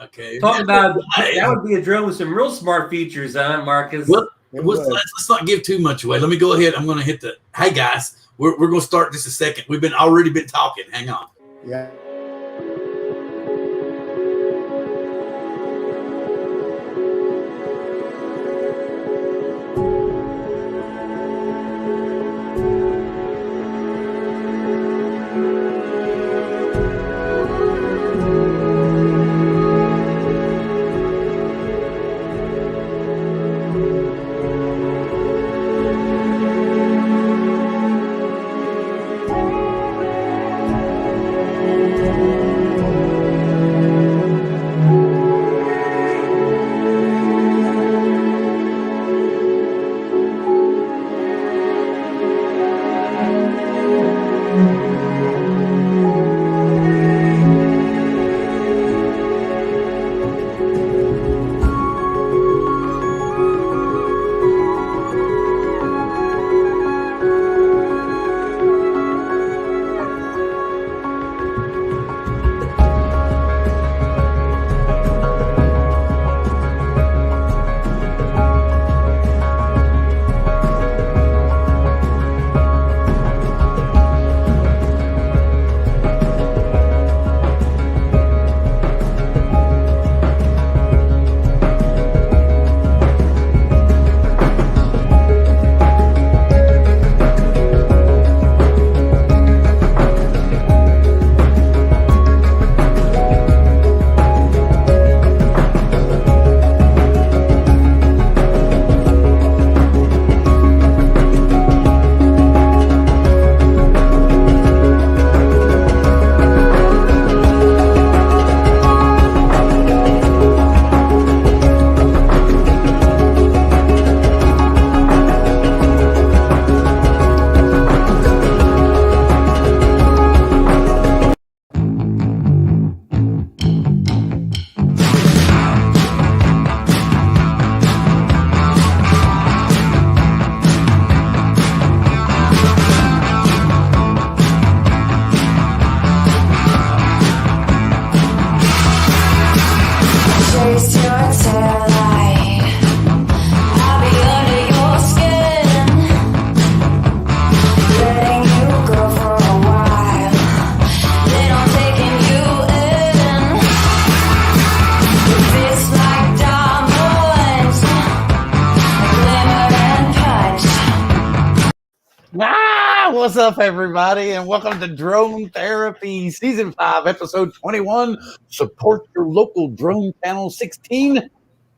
Okay. Talk about that would be a drone with some real smart features, huh, Marcus? Well, let's not give too much away. Let me go ahead. I'm going to hit the. Hey guys, we're going to start just a second. We've already been talking. Hang on. Yeah. What's up, everybody, and welcome to Drone Therapy Season 5, Episode 21. Support your local drone channel 16,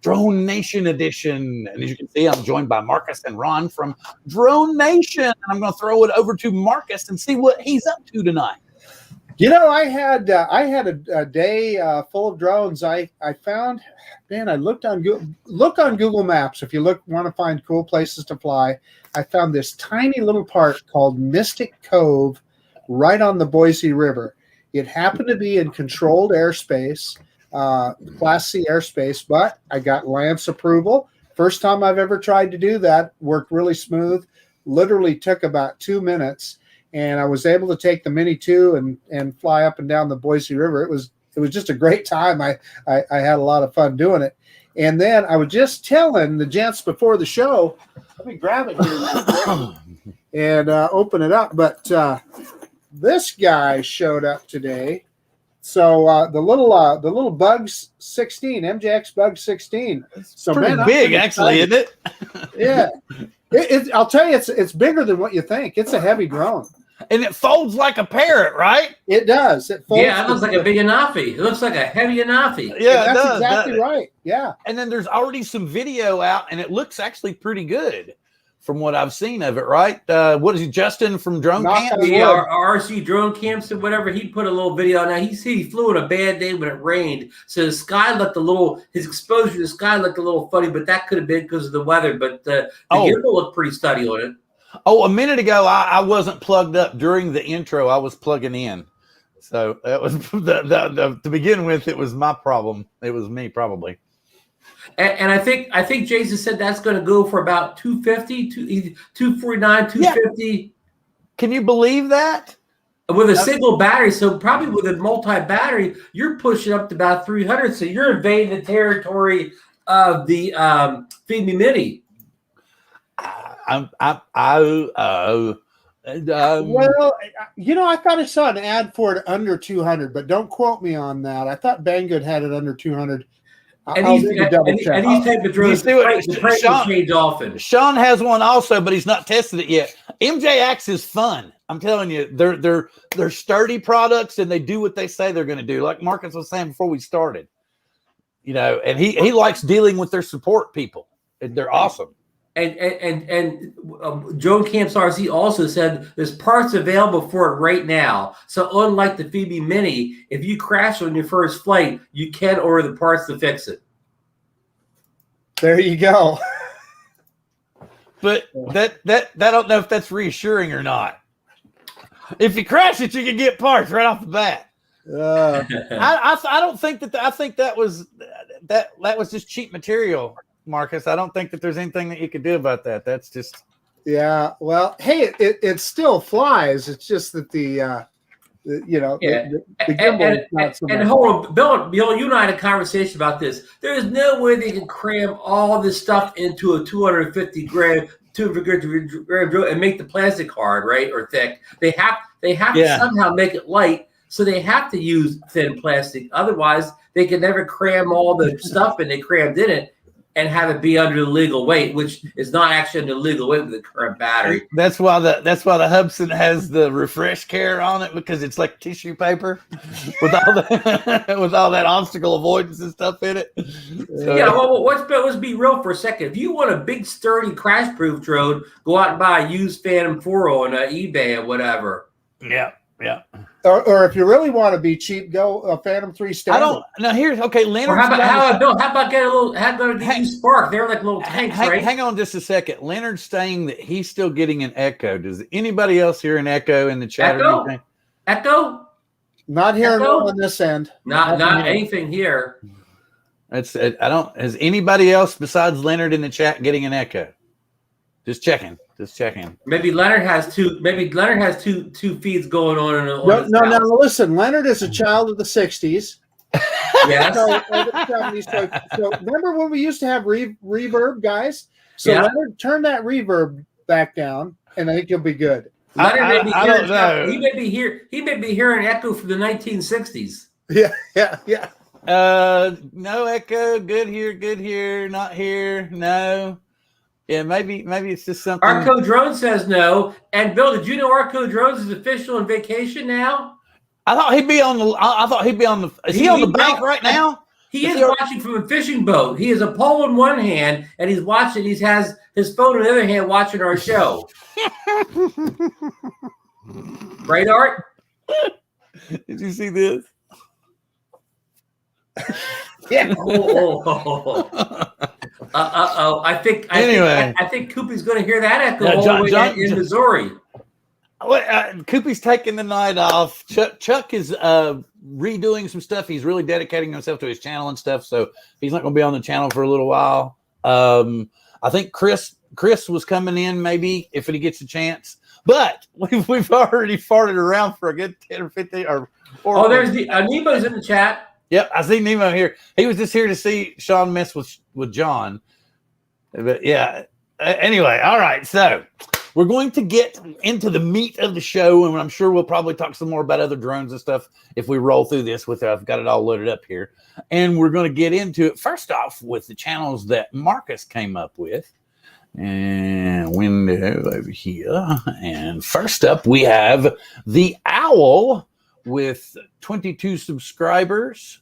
DroneNation Edition. And as you can see, I'm joined by Marcus and Ron from DroneNation. And I'm going to throw it over to Marcus and see what he's up to tonight. You know, I had a day full of drones. I found, man, I looked on Google Maps. If you want to find cool places to fly, I found this tiny little park called Mystic Cove right on the Boise River. It happened to be in controlled airspace, Class C airspace, but I got Lance approval. First time I've ever tried to do that. Worked really smooth. Literally took about 2 minutes. And I was able to take the Mini 2 and fly up and down the Boise River. It was just a great time. I had a lot of fun doing it. And then I was just telling the gents before the show, let me grab it here and open it up. But this guy showed up today. So the little Bugs 16, MJX Bug 16. So pretty big, actually, isn't it? Yeah. I'll tell you, it's bigger than what you think. It's a heavy drone. And it folds like a parrot, right? It does. It folds. Yeah, it looks like a big Anafi. It looks like a heavy Anafi. Yeah, that's it does, exactly right. Yeah. And then there's already some video out, and it looks actually pretty good from what I've seen of it, right? What is it, Justin from Drone Camp? Yeah, our RC Drone Camps and whatever. He put a little video out. Now, he said he flew on a bad day when it rained. So the sky looked his exposure to the sky looked a little funny, but that could have been because of the weather. But the gimbal looked pretty steady on it. Oh, a minute ago, I wasn't plugged up during the intro. I was plugging in. So that was to begin with, it was my problem. It was me, probably. And I think Jason said that's going to go for about 250, 249, 250. Yeah. Can you believe that? with a single battery. So probably with a multi-battery, you're pushing up to about 300. So you're invading the territory of the Feed Me Mini. Well, I thought I saw an ad for it under 200, but don't quote me on that. I thought Banggood had it under 200. And these type of drones, the price will change often. Sean has one also, but he's not tested it yet. MJX is fun. I'm telling you, they're sturdy products, and they do what they say they're going to do. Like Marcus was saying before we started, and he likes dealing with their support people. They're awesome. And Drone Camps RC also said there's parts available for it right now. So unlike the Phoebe Mini, if you crash on your first flight, you can order the parts to fix it. There you go. But that I don't know if that's reassuring or not. If you crash it, you can get parts right off the bat. I don't think that. I think that was just cheap material, Marcus. I don't think that there's anything that you could do about that. That's just. Yeah. Well, hey, it still flies. It's just that the gimbal is not so much. And hold on, Bill, you and I had a conversation about this. There is no way they can cram all this stuff into a 250 gram drone and make the plastic hard, right, or thick. They have to somehow make it light, so they have to use thin plastic. Otherwise, they can never cram all the stuff in they crammed in it and have it be under the legal weight, which is not actually under the legal weight with the current battery. That's why the Hudson has the refresh care on it, because it's like tissue paper with all that obstacle avoidance and stuff in it. So, yeah, well, let's be real for a second. If you want a big, sturdy, crash-proof drone, go out and buy a used Phantom 4 on eBay or whatever. Yeah. Or if you really want to be cheap, go a Phantom 3 standard. Leonard. Or how about get a used Spark? They're like little tanks, right? Hang on just a second. Leonard's saying that he's still getting an echo. Does anybody else hear an echo in the chat? Echo? Not here on this end. Not anything here. Is anybody else besides Leonard in the chat getting an echo? Just checking. Maybe Leonard has two feeds going on. No. Listen, Leonard is a child of the '60s. Yes. So remember when we used to have reverb, guys? So Leonard, turn that reverb back down, and I think you'll be good. Leonard he may be hearing echo from the 1960s. Yeah. No echo. Good here. Not here. No. Yeah, maybe it's just something. Arco Drone says no. And Bill, did you know Arco Drones is official on vacation now? I thought he'd be on the. Is he on the bank right now? He is watching from a fishing boat. He has a pole in one hand, and he's watching. He has his phone in the other hand, watching our show. Right, Art? Did you see this? Yeah. I think Cuppi's going to hear that echo all the way in Missouri. Cuppi's taking the night off. Chuck is redoing some stuff. He's really dedicating himself to his channel and stuff, so he's not going to be on the channel for a little while. I think Chris was coming in maybe if he gets a chance, but we've already farted around for a good 10 or 15 or. There's Nemo's in the chat. Yep, I see Nemo here. He was just here to see Sean mess with John. But yeah, anyway, all right. So we're going to get into the meat of the show, and I'm sure we'll probably talk some more about other drones and stuff if we roll through this I've got it all loaded up here. And we're going to get into it first off with the channels that Marcus came up with. And window over here. And first up, we have the Owl with 22 subscribers.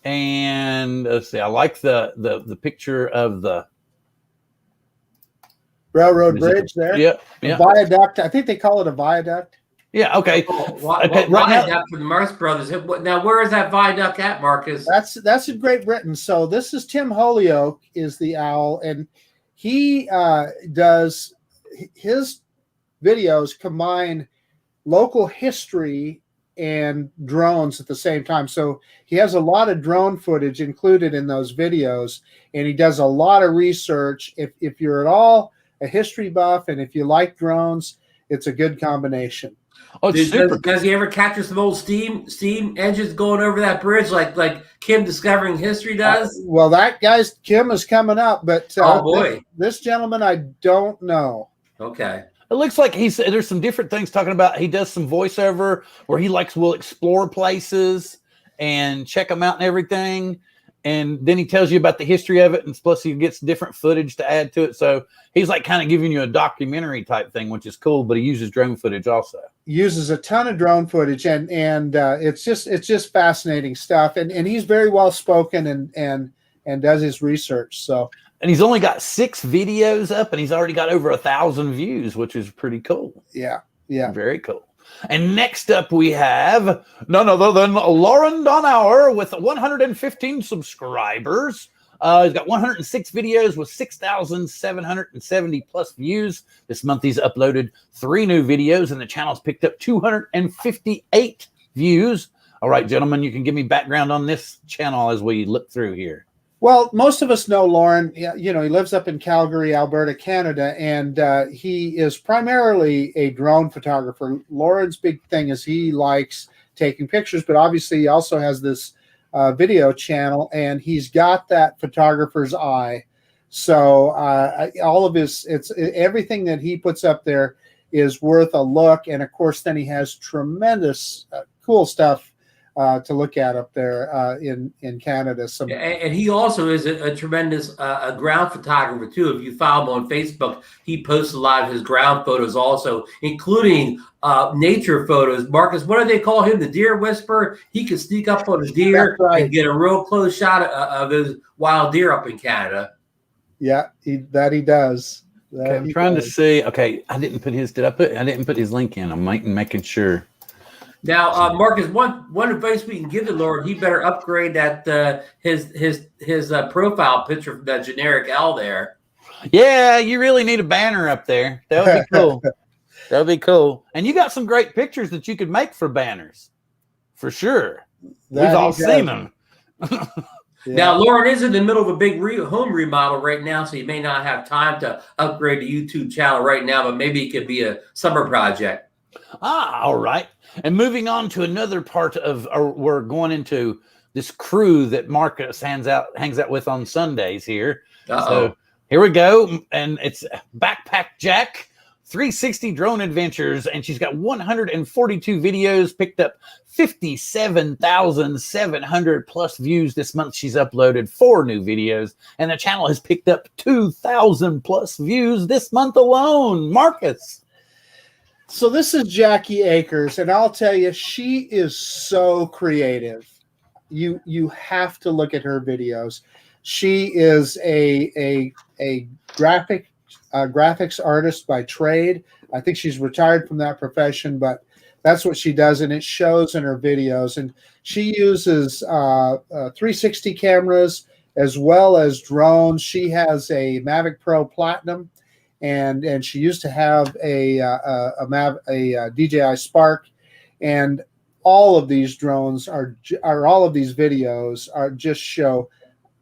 And let's see, I like the picture of the railroad bridge there. Yep. Viaduct. I think they call it a viaduct. Yeah. Okay. Okay. Viaduct for the Marx Brothers. Now, where is that viaduct at, Marcus? That's in Great Britain. So this is Tim Holyoke is the Owl, and he does his videos combine local history and drones at the same time. So he has a lot of drone footage included in those videos, and he does a lot of research. If you're at all a history buff and if you like drones, it's a good combination. Oh, it's super. Does he ever capture some old steam engines going over that bridge like Kim Discovering History does? Well, that guy's Kim is coming up, but oh boy, this gentleman I don't know. Okay. It looks like there's some different things talking about. He does some voiceover where he will explore places and check them out and everything. And then he tells you about the history of it. And plus he gets different footage to add to it. So he's like kind of giving you a documentary type thing, which is cool, but he uses drone footage also. Uses a ton of drone footage and it's just fascinating stuff. And he's very well spoken and does his research. So. And he's only got 6 videos up, and he's already got over 1,000 views, which is pretty cool. Yeah, yeah, very cool. And next up, we have none other than Lauren Donauer with 115 subscribers. He's got 106 videos with 6,770 plus views. This month, he's uploaded 3 new videos, and the channel's picked up 258 views. All right, gentlemen, you can give me background on this channel as we look through here. Well, most of us know Lauren. You know, he lives up in Calgary, Alberta, Canada, and he is primarily a drone photographer. Lauren's big thing is he likes taking pictures, but obviously he also has this video channel, and he's got that photographer's eye. So all of everything that he puts up there is worth a look. And of course, then he has tremendous cool stuff to look at up there in Canada. And he also is a tremendous ground photographer too. If you follow him on Facebook, he posts a lot of his ground photos also, including nature photos. Marcus, what do they call him? The deer whisperer. He can sneak up on a deer and get a real close shot of those wild deer up in Canada. Yeah, he does. Okay, I'm trying to see. Okay, I didn't put his. I didn't put his link in. I'm making sure. Now, Marcus, one advice we can give to Lord, he better upgrade that his profile picture from that generic L there. Yeah, you really need a banner up there. That would be cool. That would be cool. And you got some great pictures that you could make for banners, for sure. We've all seen them. Yeah. Now, Lauren is in the middle of a big home remodel right now, so he may not have time to upgrade the YouTube channel right now, but maybe it could be a summer project. All right. And moving on to another part of, we're going into this crew that Marcus hangs out with on Sundays here. So here we go. And it's Backpack Jack, 360 Drone Adventures. And she's got 142 videos, picked up 57,700 plus views this month. She's uploaded 4 new videos, and the channel has picked up 2,000 plus views this month alone. Marcus. So this is Jackie Akers, and I'll tell you, she is so creative. You have to look at her videos. She is a graphics artist by trade. I think she's retired from that profession, but that's what she does, and it shows in her videos. And she uses 360 cameras as well as drones. She has a Mavic Pro Platinum. And she used to have a DJI Spark, and all of these drones all of these videos just show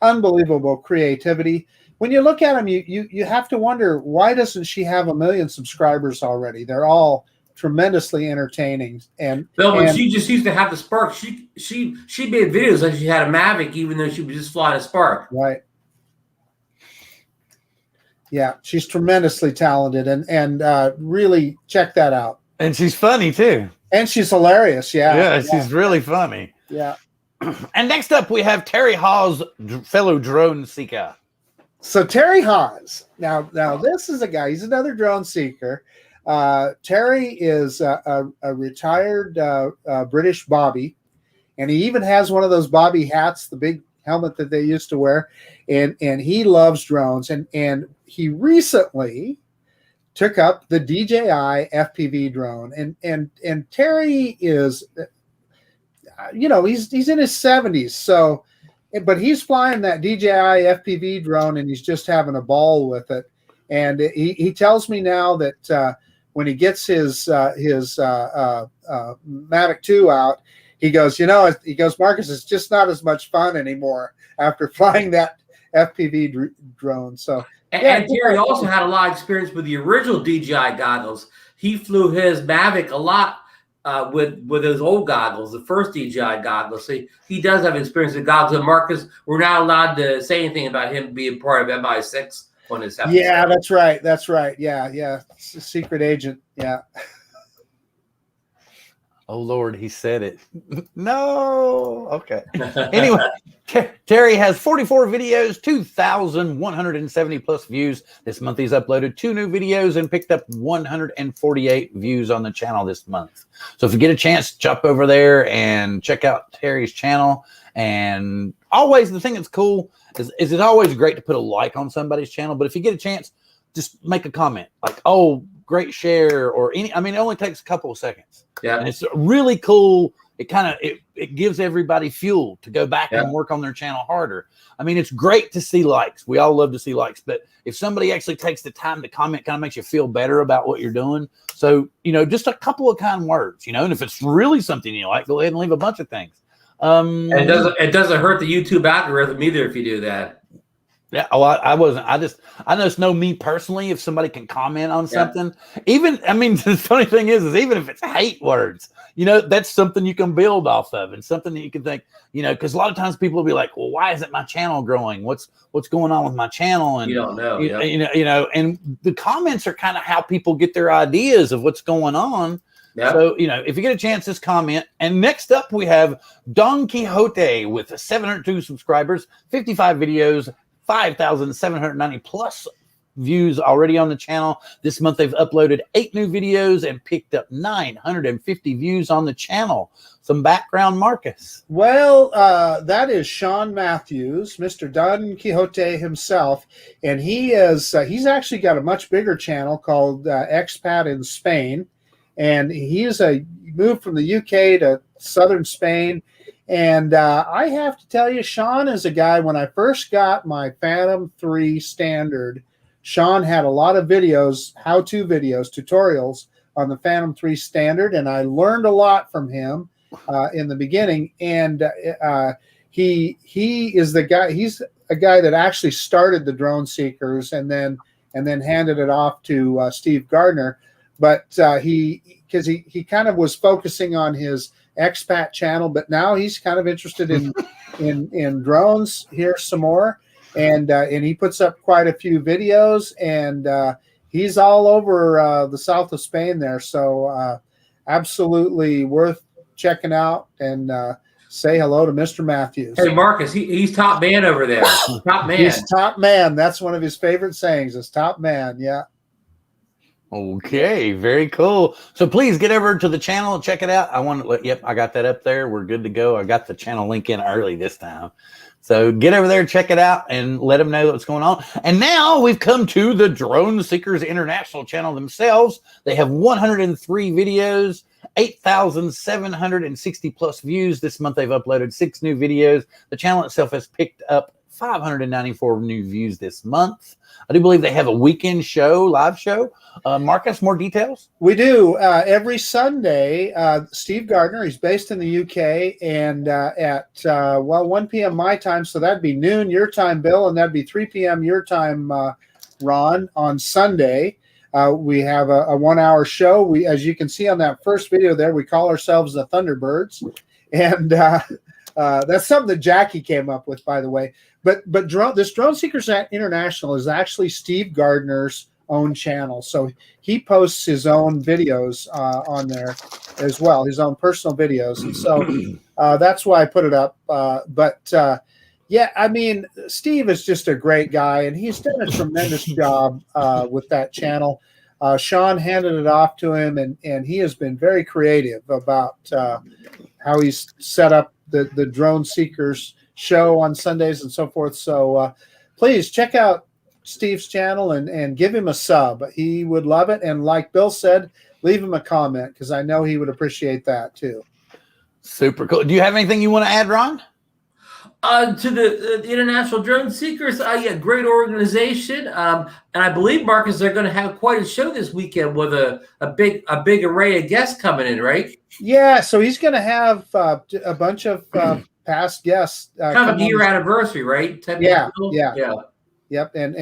unbelievable creativity. When you look at them, you have to wonder, why doesn't she have 1 million subscribers already? They're all tremendously entertaining. And she just used to have the Spark. She made videos like she had a Mavic, even though she was just flying a Spark. Right. Yeah, she's tremendously talented, and really check that out. And she's funny too. And she's hilarious. Yeah, she's really funny. Yeah. And next up, we have Terry Hawes, fellow drone seeker. So Terry Hawes. Now this is a guy. He's another drone seeker. Terry is a retired British Bobby, and he even has one of those Bobby hats, the big helmet that they used to wear, and he loves drones, and he recently took up the DJI FPV drone, and Terry is, he's in his 70s, so, but he's flying that DJI FPV drone, and he's just having a ball with it. And he tells me now that when he gets his Mavic 2 out, he goes, Marcus, it's just not as much fun anymore after flying that FPV drone. So, and Terry also had a lot of experience with the original DJI goggles. He flew his Mavic a lot with those old goggles, the first DJI goggles. So he does have experience with goggles. And Marcus, we're not allowed to say anything about him being part of MI6 on this episode. Yeah, that's right. That's right. Yeah. It's a secret agent. Yeah. Oh Lord, he said it. No. Okay. Anyway, Terry has 44 videos, 2,170 plus views. This month he's uploaded 2 new videos and picked up 148 views on the channel this month. So if you get a chance, jump over there and check out Terry's channel. And always, the thing that's cool is it's always great to put a like on somebody's channel. But if you get a chance, just make a comment like, oh, great share, or any, I mean, it only takes a couple of seconds. Yeah. And it's really cool. It gives everybody fuel to go back and work on their channel harder. I mean, it's great to see likes. We all love to see likes, but if somebody actually takes the time to comment, kind of makes you feel better about what you're doing. So, just a couple of kind words, and if it's really something you like, go ahead and leave a bunch of things. And it doesn't hurt the YouTube algorithm either if you do that. Yeah. Oh, I just know me personally, if somebody can comment on something, the funny thing is even if it's hate words, that's something you can build off of, and something that you can think, because a lot of times people will be like, well, why isn't my channel growing? What's going on with my channel? And you don't know, and the comments are kind of how people get their ideas of what's going on. Yeah. So, if you get a chance, just comment. And next up, we have Don Quixote with 702 subscribers, 55 videos, 5,790 plus views already on the channel. This month, they've uploaded 8 new videos and picked up 950 views on the channel. Some background, Marcus. Well, that is Sean Matthews, Mr. Don Quixote himself. And he's actually got a much bigger channel called Expat in Spain. And he's moved from the UK to southern Spain. And I have to tell you, Sean is a guy, when I first got my Phantom 3 Standard, Sean had a lot of videos, how-to videos, tutorials on the Phantom 3 Standard, and I learned a lot from him in the beginning. And he is the guy, he's a guy that actually started the Drone Seekers and then handed it off to Steve Gardner. But he kind of was focusing on his expat channel, but now he's kind of interested in drones here some more, and he puts up quite a few videos, and he's all over the south of Spain there. So absolutely worth checking out, and say hello to Mr. Matthews. Hey, Marcus, he's top man over there. Top man. He's top man. That's one of his favorite sayings, is top man. Yeah. Okay, very cool. So please get over to the channel and check it out. Yep, I got that up there. We're good to go. I got the channel link in early this time. So get over there, check it out, and let them know what's going on. And now we've come to the Drone Seekers International channel themselves. They have 103 videos, 8,760 plus views. This month they've uploaded 6 new videos. The channel itself has picked up 594 new views this month. I do believe they have a weekend show, live show. Marcus, more details? We do. Every Sunday, Steve Gardner, he's based in the UK, and at 1 p.m. my time, so that'd be noon your time, Bill, and that'd be 3 p.m. your time, Ron, on Sunday. We have a 1-hour show. As you can see on that first video there, we call ourselves the Thunderbirds, and that's something that Jackie came up with, by the way. But this Drone Seekers International is actually Steve Gardner's own channel, so he posts his own videos on there as well, his own personal videos, and so that's why I put it up. Yeah, I mean, Steve is just a great guy, and he's done a tremendous job with that channel. Sean handed it off to him, and he has been very creative about how he's set up the Drone Seekers show on Sundays and so forth. So please check out Steve's channel and give him a sub. He would love it. And like Bill said, leave him a comment, because I know he would appreciate that too. Super cool. Do you have anything you want to add, Ron? To the International Drone Seekers, yeah, great organization. And I believe, Marcus, they're going to have quite a show this weekend with a big array of guests coming in, right? Yeah, so he's going to have a bunch of past guests. Kind of a year anniversary, right? Yeah. Yep, and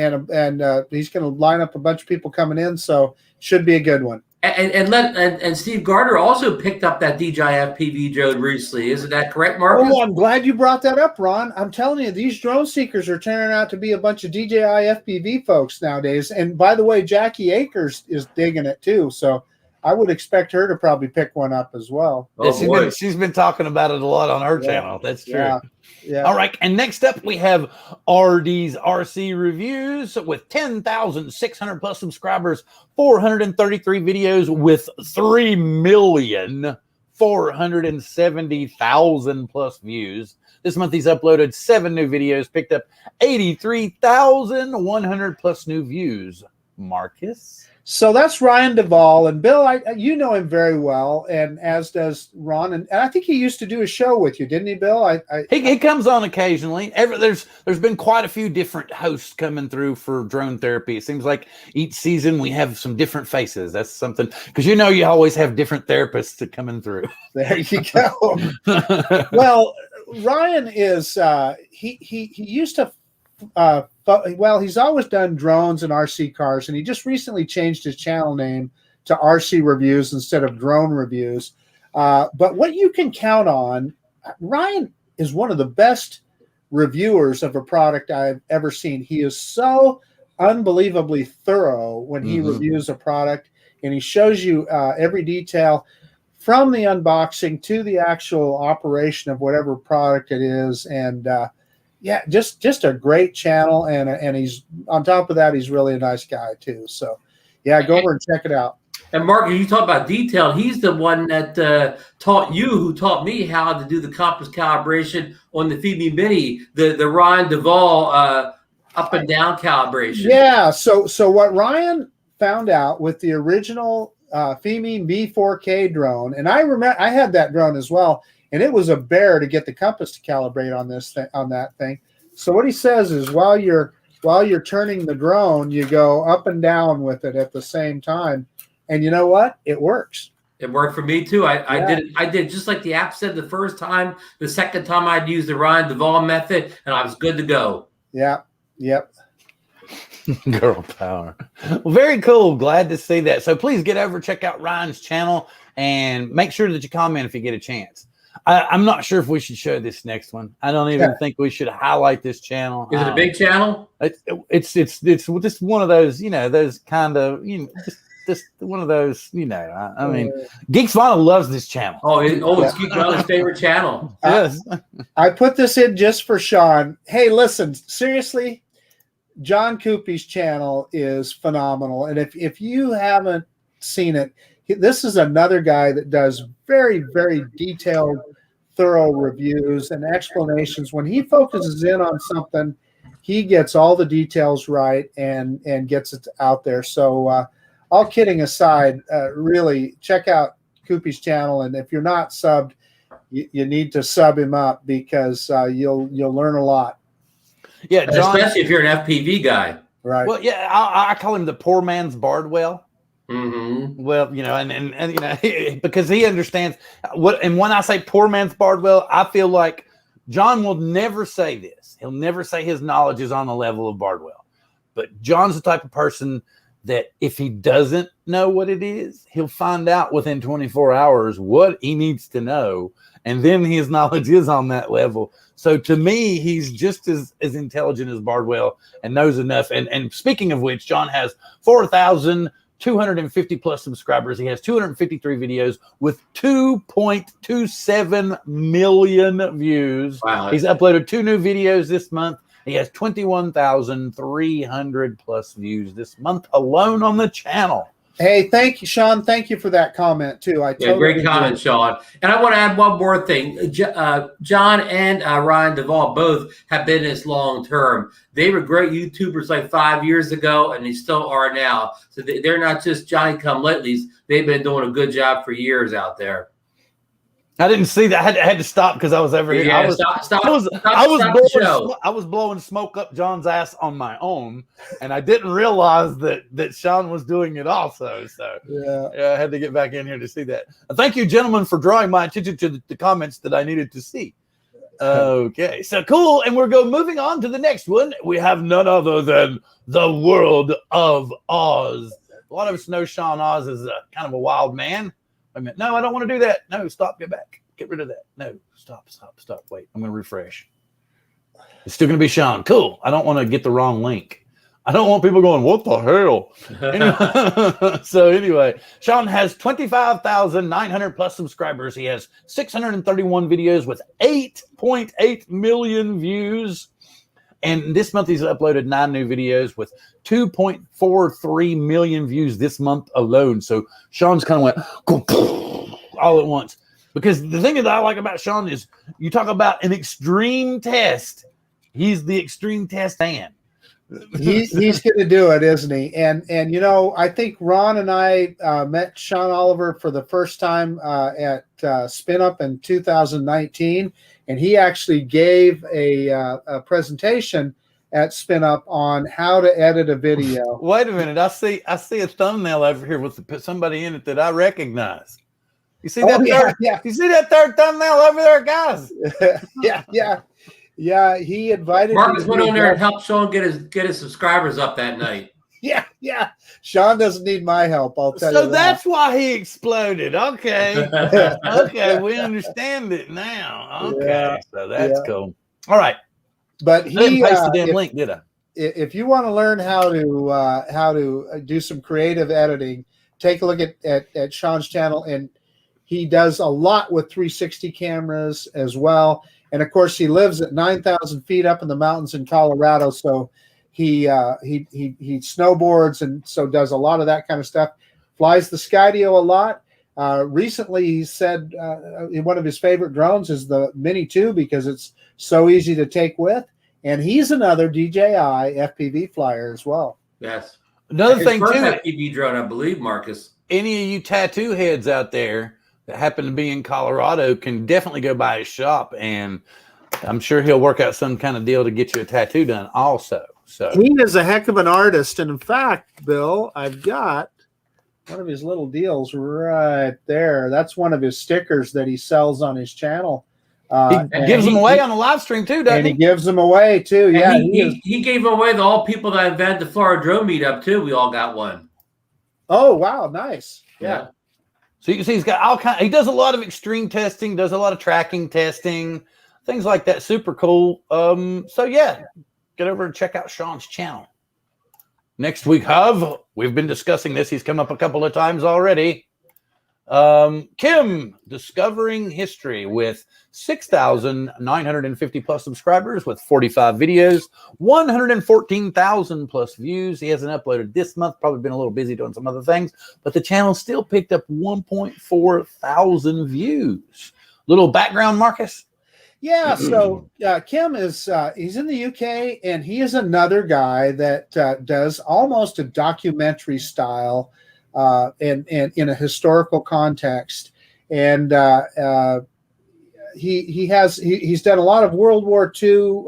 he's going to line up a bunch of people coming in, so should be a good one. And Steve Gardner also picked up that DJI FPV drone recently. Isn't that correct, Marcus? Oh, I'm glad you brought that up, Ron. I'm telling you, these drone seekers are turning out to be a bunch of DJI FPV folks nowadays. And by the way, Jackie Akers is digging it too. So I would expect her to probably pick one up as well. Oh, she's been talking about it a lot on her channel. That's true. Yeah. All right. And next up, we have RD's RC Reviews with 10,600 plus subscribers, 433 videos with 3,470,000 plus views. This month, he's uploaded 7 new videos, picked up 83,100 plus new views. Marcus? So that's Ryan Duvall, and Bill, you know him very well, and as does Ron, and I think he used to do a show with you, didn't he, Bill? He comes on occasionally. There's been quite a few different hosts coming through for Drone Therapy. It seems like each season we have some different faces. That's something, because you always have different therapists coming through. There you go. Well, Ryan is he used to. Well, he's always done drones and RC cars, and he just recently changed his channel name to RC Reviews instead of Drone Reviews. But what you can count on, Ryan is one of the best reviewers of a product I've ever seen. He is so unbelievably thorough when he reviews a product, and he shows you every detail from the unboxing to the actual operation of whatever product it is. And yeah, just a great channel, and he's on top of that, he's really a nice guy too. So yeah, go over and check it out. And Mark, you talk about detail. He's the one that taught me how to do the compass calibration on the Phoebe Mini, the Ryan Duvall up and down calibration. Yeah. So what Ryan found out with the original Phoebe B4K drone, and I remember I had that drone as well. And it was a bear to get the compass to calibrate on that thing. So what he says is while you're turning the drone, you go up and down with it at the same time. And you know what? It works. It worked for me too. I did just like the app said the first time. The second time I'd use the Ryan Duvall method, and I was good to go. Yeah. Yep. Girl power. Well, very cool. Glad to see that. So please get over, check out Ryan's channel, and make sure that you comment if you get a chance. I'm not sure if we should show this next one. I don't even think we should highlight this channel. Is it a big channel? It's just one of those, those kind of, just one of those, I mean, Geeks Vinyl loves this channel. It's Geek Vinyl's favorite channel. Yes. I put this in just for Sean. Hey, listen, seriously, John Cuppi's channel is phenomenal. And if you haven't seen it, this is another guy that does very, very detailed, thorough reviews and explanations. When he focuses in on something, he gets all the details right and gets it out there. So all kidding aside, really check out Cuppi's channel. And if you're not subbed, you need to sub him up because you'll learn a lot. Yeah, John, especially if you're an FPV guy. Right. Well, yeah, I call him the poor man's Bardwell. Mm-hmm. Well, and because he understands what, and when I say poor man's Bardwell, I feel like John will never say this. He'll never say his knowledge is on the level of Bardwell. But John's the type of person that if he doesn't know what it is, he'll find out within 24 hours what he needs to know. And then his knowledge is on that level. So to me, he's just as intelligent as Bardwell and knows enough. And speaking of which, John has 4,250 plus subscribers. He has 253 videos with 2.27 million views. Wow. He's uploaded 2 new videos this month. He has 21,300 plus views this month alone on the channel. Hey, thank you, Sean. Thank you for that comment too. Great comment, Sean. And I want to add one more thing. John and Ryan Duvall both have been this long term. They were great YouTubers like 5 years ago, and they still are now. So they're not just Johnny come latelys. They've been doing a good job for years out there. I didn't see that. I had to stop because I was over here. Yeah, I was blowing smoke up John's ass on my own, and I didn't realize that Sean was doing it also. So yeah, I had to get back in here to see that. Thank you, gentlemen, for drawing my attention to the comments that I needed to see. Okay, so cool, and we're moving on to the next one. We have none other than the World of Oz. A lot of us know Sean Oz is kind of a wild man. Wait a minute. No, I don't want to do that. No, stop. Get back. Get rid of that. No, stop. Wait, I'm going to refresh. It's still going to be Sean. Cool. I don't want to get the wrong link. I don't want people going, what the hell? Anyway, so anyway, Sean has 25,900 plus subscribers. He has 631 videos with 8.8 million views. And this month he's uploaded 9 new videos with 2.43 million views this month alone. So Sean's kind of went all at once. Because the thing that I like about Sean is you talk about an extreme test. He's the extreme test man. He's going to do it, isn't he? And you know, I think Ron and I met Sean Oliver for the first time at Spin Up in 2019, and he actually gave a presentation at Spin Up on how to edit a video. Wait a minute, I see a thumbnail over here with somebody in it that I recognize. You see that? You see that third thumbnail over there, guys? Yeah, he invited Marcus went on there and helped Sean get his subscribers up that night. Yeah. Sean doesn't need my help, I'll tell you. So that's why he exploded. Okay. Okay, we understand it now. Okay. Yeah, so that's cool. All right. But I didn't paste the damn link, did I? If you want to learn how to do some creative editing, take a look at Sean's channel, and he does a lot with 360 cameras as well. And of course, he lives at 9,000 feet up in the mountains in Colorado. So he snowboards and so does a lot of that kind of stuff. Flies the Skydio a lot. Recently, he said one of his favorite drones is the Mini 2 because it's so easy to take with. And he's another DJI FPV flyer as well. Yes. Another thing too, FPV drone, I believe, Marcus. Any of you tattoo heads out there that happen to be in Colorado can definitely go by his shop, and I'm sure he'll work out some kind of deal to get you a tattoo done also. So he is a heck of an artist. And in fact, Bill, I've got one of his little deals right there. That's one of his stickers that he sells on his channel. He gives them away on the live stream too, doesn't he? And he gives them away too. Yeah, he gave away to all people that invented the Florida Drone Meetup too. We all got one. Oh wow, nice. Yeah. So you can see he's got all kind. He does a lot of extreme testing, does a lot of tracking testing, things like that. Super cool. So yeah, get over and check out Sean's channel. Next week, we've been discussing this. He's come up a couple of times already. Kim, discovering history with 6,950 plus subscribers with 45 videos, 114,000 plus views. He hasn't uploaded this month, probably been a little busy doing some other things, but the channel still picked up 1.4 thousand views. Little background, Marcus? Yeah, so Kim is he's in the UK, and he is another guy that does almost a documentary style and in a historical context, and he's done a lot of World War II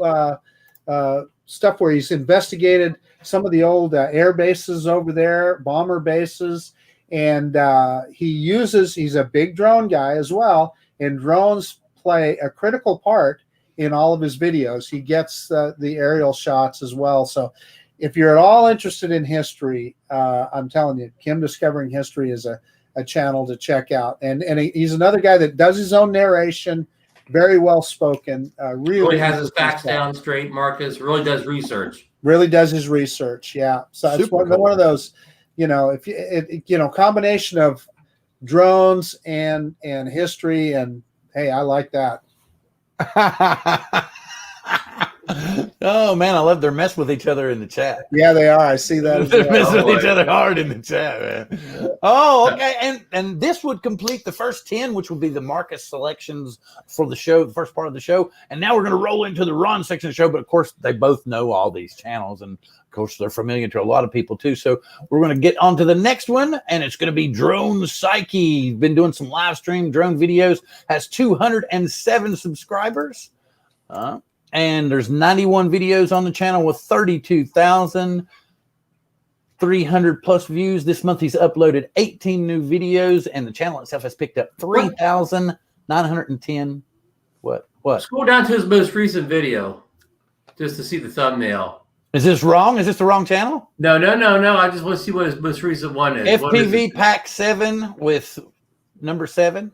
stuff where he's investigated some of the old air bases over there, bomber bases, and he's a big drone guy as well, and drones play a critical part in all of his videos. He gets the aerial shots as well. So if you're at all interested in history, I'm telling you, Kim Discovering History is a channel to check out. And he's another guy that does his own narration, very well spoken. Really has his facts down straight, Marcus. Really does research. Really does his research, yeah. So it's one of those, combination of drones and history, and hey, I like that. Oh man, I love they're messing with each other in the chat. Yeah, they are. I see that. They're messing with each other hard in the chat, man. Oh, okay. And this would complete the first 10, which would be the Marcus selections for the show, the first part of the show. And now we're going to roll into the Ron section of the show. But of course, they both know all these channels, and of course, they're familiar to a lot of people too. So we're going to get on to the next one, and it's going to be DronePsyche. Been doing some live stream drone videos. Has 207 subscribers. And there's 91 videos on the channel with 32,300 plus views. This month he's uploaded 18 new videos, and the channel itself has picked up 3,910. What? Scroll down to his most recent video just to see the thumbnail. Is this wrong? Is this the wrong channel? No. I just want to see what his most recent one is. FPV Pack 7 with number 7.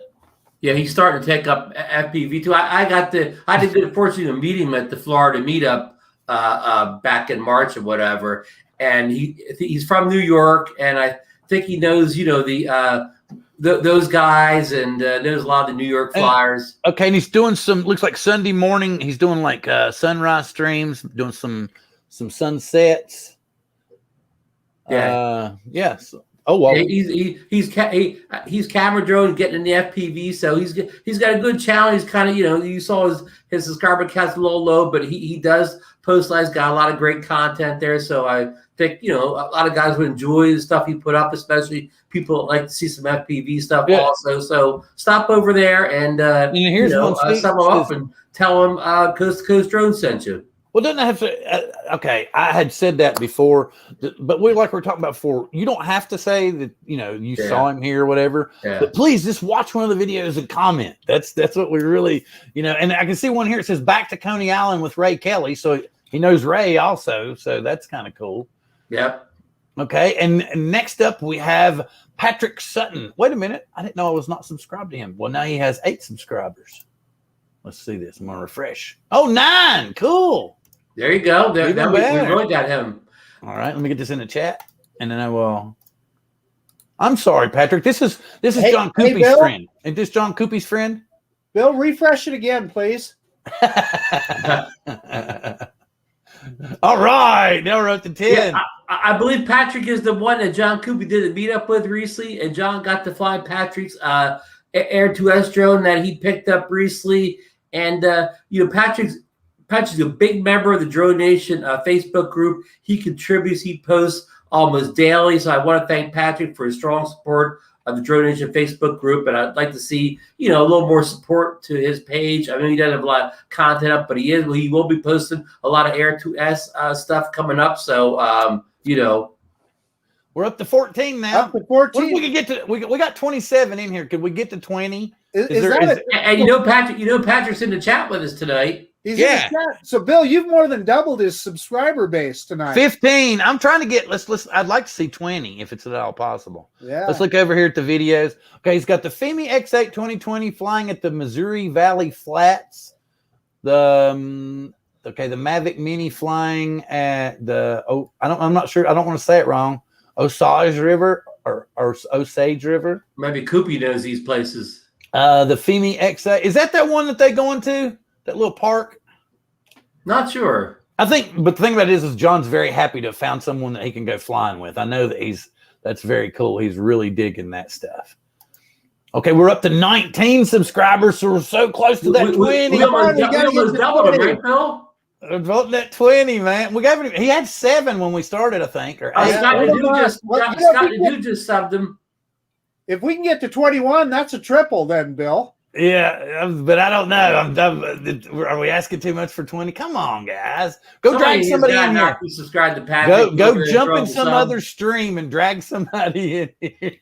Yeah, he's starting to take up FPV too. I did good fortune to meet him at the Florida meetup back in March or whatever. And he's from New York, and I think he knows, those guys, and knows a lot of the New York Flyers. Okay, and he's doing some, looks like Sunday morning. He's doing like sunrise streams, doing some sunsets. Yeah. Yes. Oh well. He's camera drone getting in the FPV, so he's got a good channel. He's kind of, you saw his subscriber count's a little low, but he does post. He's got a lot of great content there, so I think a lot of guys would enjoy the stuff he put up, especially people that like to see some FPV stuff also. So stop over there and here's sum him up and tell him Coast to Coast Drone sent you. Well, doesn't have to. Okay, I had said that before, but we were talking about before. You don't have to say that you saw him here or whatever. Yeah. But please just watch one of the videos and comment. That's what we really And I can see one here. It says back to Coney Island with Ray Kelly, so he knows Ray also. So that's kind of cool. Yep. Okay, and next up we have Patrick Sutton. Wait a minute, I didn't know I was not subscribed to him. Well, now he has 8 subscribers. Let's see this. I'm gonna refresh. Oh, 9. Cool. There you go. We really got him. All right, let me get this in the chat, and then I will. I'm sorry, Patrick. This is John Cuppi's friend. Is this John Cuppi's friend? Bill, refresh it again, please. All right, now we're up to 10. Yeah, I believe Patrick is the one that John Cuppi did a meetup with recently, and John got to fly Patrick's Air 2S drone that he picked up recently, and Patrick's a big member of the DroneNation Facebook group. He contributes, he posts almost daily. So I want to thank Patrick for his strong support of the DroneNation Facebook group. And I'd like to see, a little more support to his page. I mean, he doesn't have a lot of content up, but he will be posting a lot of Air 2S stuff coming up. So, we're up to 14 now. Up to 14. What if we could get to? We got 27 in here. Could we get to 20? Patrick's in the chat with us tonight. He's in the chat. So, Bill, you've more than doubled his subscriber base tonight. 15. I'm trying to get. Let's. I'd like to see 20 if it's at all possible. Yeah. Let's look over here at the videos. Okay, he's got the FEMI X8 2020 flying at the Missouri Valley Flats. The Mavic Mini flying at the. I'm not sure. I don't want to say it wrong. Osage River or Osage River. Maybe Cuppi knows these places. The FEMI X8. Is that one that they go into? That little park? Not sure. I think, but the thing about it is John's very happy to have found someone that he can go flying with. I know that that's very cool. He's really digging that stuff. Okay, we're up to 19 subscribers, so we're so close to that 20. We almost doubled him, right, Phil? We're voting that 20, man. He had 7 when we started, I think. Or Scott the Dude just subbed him. If we can get to 21, that's a triple then, Bill. Yeah, but I don't know. Are we asking too much for 20? Come on, guys. Go drag somebody in here. Subscribe to Patrick. Go jump in some other stream and drag somebody in here.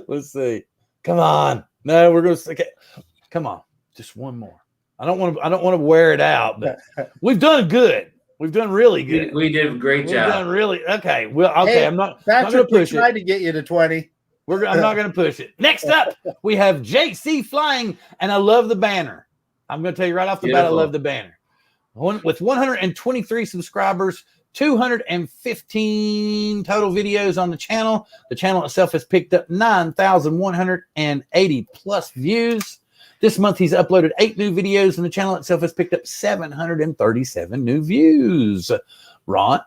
Let's see. Come on. No, we're going to okay. Come on. Just one more. I don't want to wear it out, but we've done good. We've done really good. We did a great job. We've done really okay. Well, okay. Hey, I'm not Patrick, going to push tried to get you to 20. I'm not going to push it. Next up, we have JC flying, and I love the banner. I'm going to tell you right off the bat, I love the banner. With 123 subscribers, 215 total videos on the channel. The channel itself has picked up 9,180 plus views. This month, he's uploaded 8 new videos, and the channel itself has picked up 737 new views. Ron?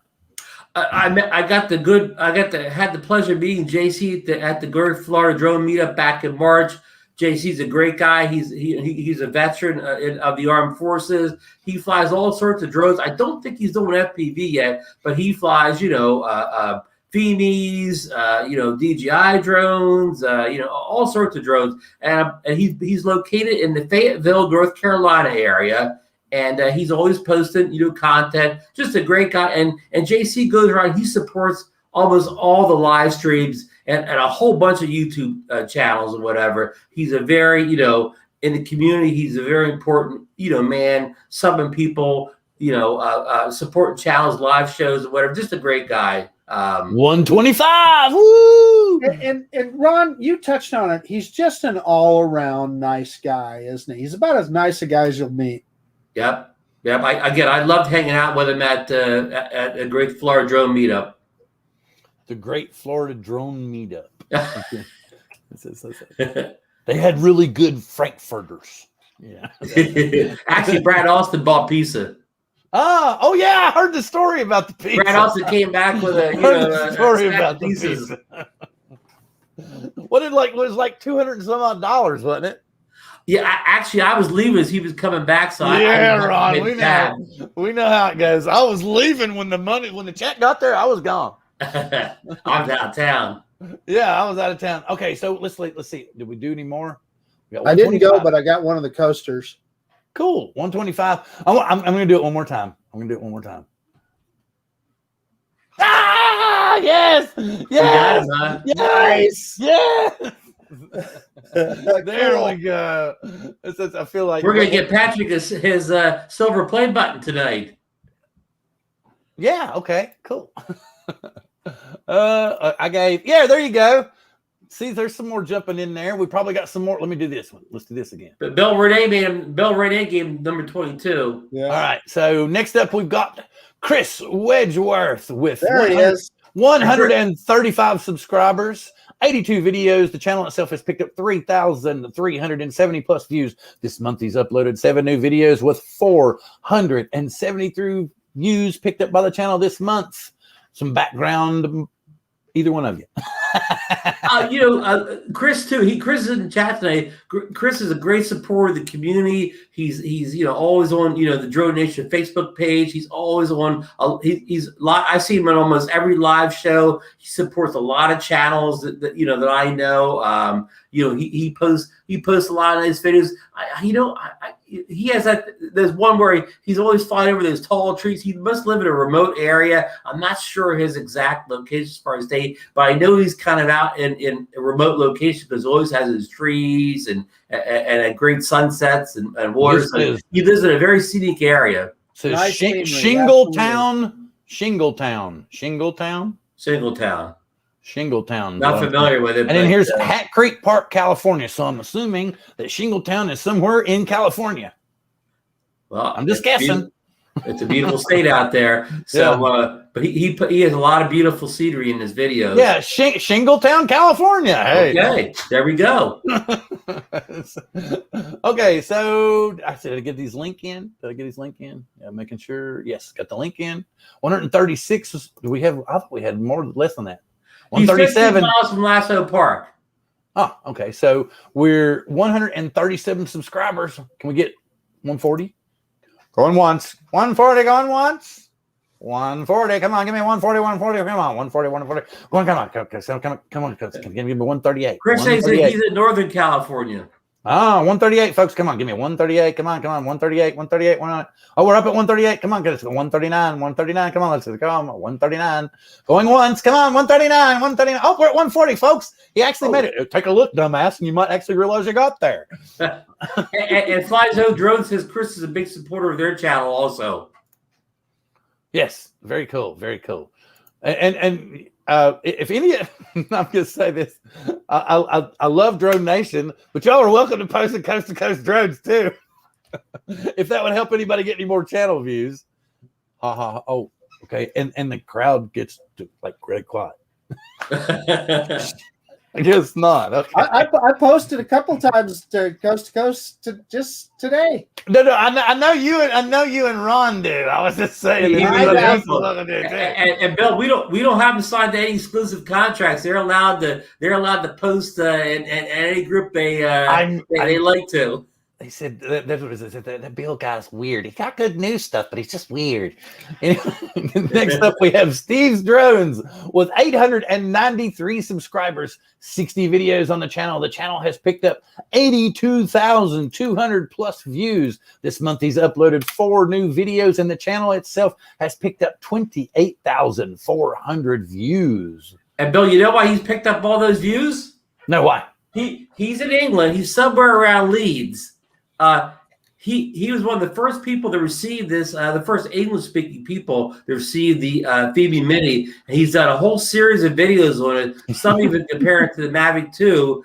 I had the pleasure of meeting JC at the Gulf Florida Drone Meetup back in March. JC's a great guy. He's a veteran of the armed forces. He flies all sorts of drones. I don't think he's doing FPV yet, but he flies, FEMIs, DJI drones, all sorts of drones. And he's located in the Fayetteville, North Carolina area. And he's always posting, content. Just a great guy. And JC goes around. He supports almost all the live streams and a whole bunch of YouTube channels and whatever. He's a very, in the community, he's a very important, man, subbing people, supporting channels, live shows, or whatever. Just a great guy. 125. Woo! And Ron, you touched on it. He's just an all-around nice guy, isn't he? He's about as nice a guy as you'll meet. Yep. I loved hanging out with him at a Great Florida Drone Meetup. The Great Florida Drone Meetup. They had really good frankfurters. Yeah. Actually, Brad Austin bought pizza. Oh yeah, I heard the story about the pizza. Brad Austin came back with a story about the pizza. What it was like $200 and some odd dollars, wasn't it? Yeah, I was leaving as he was coming back. So Ron, we know how it goes. I was leaving when the check got there. I was gone. I was out of town. Yeah, I was out of town. Okay, so let's see. Did we do any more? I didn't go, but I got one of the coasters. Cool. 125. I'm going to do it one more time. Ah, yes. Yes. Yes. Yes. There we go. I feel like we're going to get Patrick his silver play button tonight. Yeah. Okay. Cool. There you go. See, there's some more jumping in there. We probably got some more. Let me do this one. Let's do this again. But Bill Renee gave him number 22. Yeah. All right. So next up, we've got Chris Wedgworth with 135 subscribers, 82 videos. The channel itself has picked up 3,370 plus views. This month, he's uploaded 7 new videos with 473 views picked up by the channel this month. Some background, either one of you. Chris too. Chris is in the chat today. Chris is a great supporter of the community. He's always on the DroneNation Facebook page. He's always on. I see him on almost every live show. He supports a lot of channels that I know. He posts a lot of his videos. He has that. There's one where he's always flying over those tall trees. He must live in a remote area. I'm not sure his exact location as far as state, but I know he's kind of out in a remote location because he always has his trees and great sunsets and water. So he lives in a very scenic area. So nice Shingletown. Not familiar with it. And then here's Hat Creek Park, California. So I'm assuming that Shingletown is somewhere in California. Well, I'm just guessing. It's a beautiful state out there. So, but he has a lot of beautiful scenery in his videos. Yeah, Shingletown, California. Hey. Okay, there we go. Okay, so I said, did I get these link in? Yeah, making sure. Yes, got the link in. 136. Do we have? I thought we had less than that. 137 miles from Lasso Park. Oh, okay. So we're 137 subscribers. Can we get 140? Going once. 140 going once. 140. Come on, give me 140, 140. Come on, 140, 140. Come on. Come on. Give me 138. Chris says he's in Northern California. 138, folks. Come on, give me 138. Come on. 138, 138, 138. Oh, we're up at 138. Come on, get us 139, 139. Come on, let's go. 139. Going once. Come on, 139, 139. Oh, we're at 140, folks. He actually made it. Take a look, dumbass, and you might actually realize you got there. and Flyzo Drone says Chris is a big supporter of their channel also. Yes, very cool, very cool. And if any, I'm going to say this, I love DroneNation, but y'all are welcome to post coast to coast drones too. If that would help anybody get any more channel views. Oh, okay. And the crowd gets to like really quiet. I guess not. Okay. I posted a couple times to coast just today. No, I know you and Ron do. I was just saying. And Bill, we don't have to sign to any exclusive contracts. They're allowed to post in any group they like to. They said that Bill guy's weird. He got good news stuff, but he's just weird. Next up, we have Steve's Drones with 893 subscribers, 60 videos on the channel. The channel has picked up 82,200 plus views. This month, he's uploaded 4 new videos, and the channel itself has picked up 28,400 views. And Bill, you know why he's picked up all those views? No, why? He's in England. He's somewhere around Leeds. he was one of the first people to receive this, the first English-speaking people to receive the Phoebe Mini. And he's done a whole series of videos on it, some even comparing it to the Mavic 2,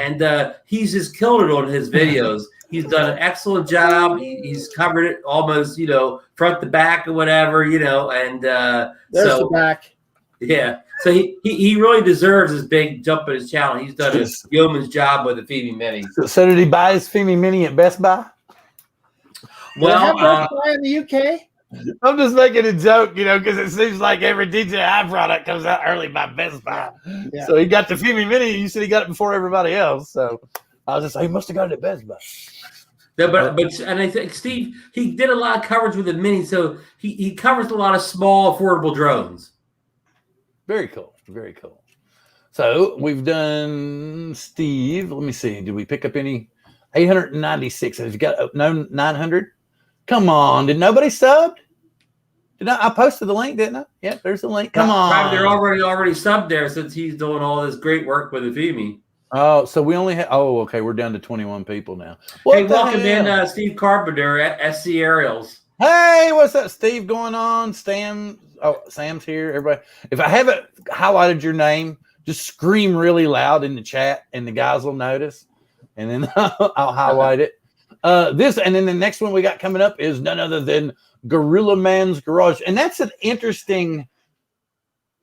and he's just killed it on his videos. He's done an excellent job. He's covered it almost, front to back or whatever, and There's so the back. yeah. So he really deserves this big jump in his channel. He's done a yeoman's job with the Phoebe Mini. So did he buy his Phoebe Mini at Best Buy? Well, Best Buy in the UK. I'm just making a joke, because it seems like every DJI product comes out early by Best Buy. Yeah. So he got the Phoebe Mini. You said he got it before everybody else. So I was just like, he must have got it at Best Buy. Yeah, but and I think Steve, he did a lot of coverage with the Mini, so he covers a lot of small, affordable drones. Very cool. Very cool. So we've done Steve. Let me see. Did we pick up any? 896. Have you got no 900? Come on. Did nobody sub? I posted the link, didn't I? Yeah, there's the link. Come on. They're already subbed there since he's doing all this great work with the Phoebe. Oh, so we only have. Oh, okay. We're down to 21 people now. Hey, welcome in, Steve Carpenter at SC Aerials. Hey, what's up, Steve? Going on? Sam's here. Everybody, if I haven't highlighted your name, just scream really loud in the chat, and the guys will notice, and then I'll highlight it. And then the next one we got coming up is none other than Gorilla Man's Garage, and that's an interesting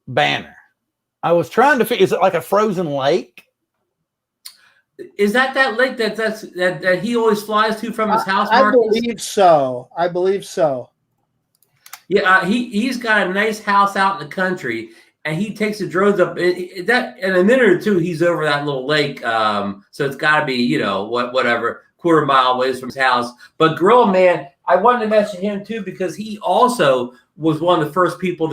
banner. I was trying to figure, is it like a frozen lake? Is that lake that he always flies to from his house? I believe so. Yeah, he's got a nice house out in the country, and he takes the drones up. In a minute or two, he's over that little lake. So it's got to be, whatever, quarter mile away from his house. But Gorilla Man, I wanted to mention him too because he also was one of the first people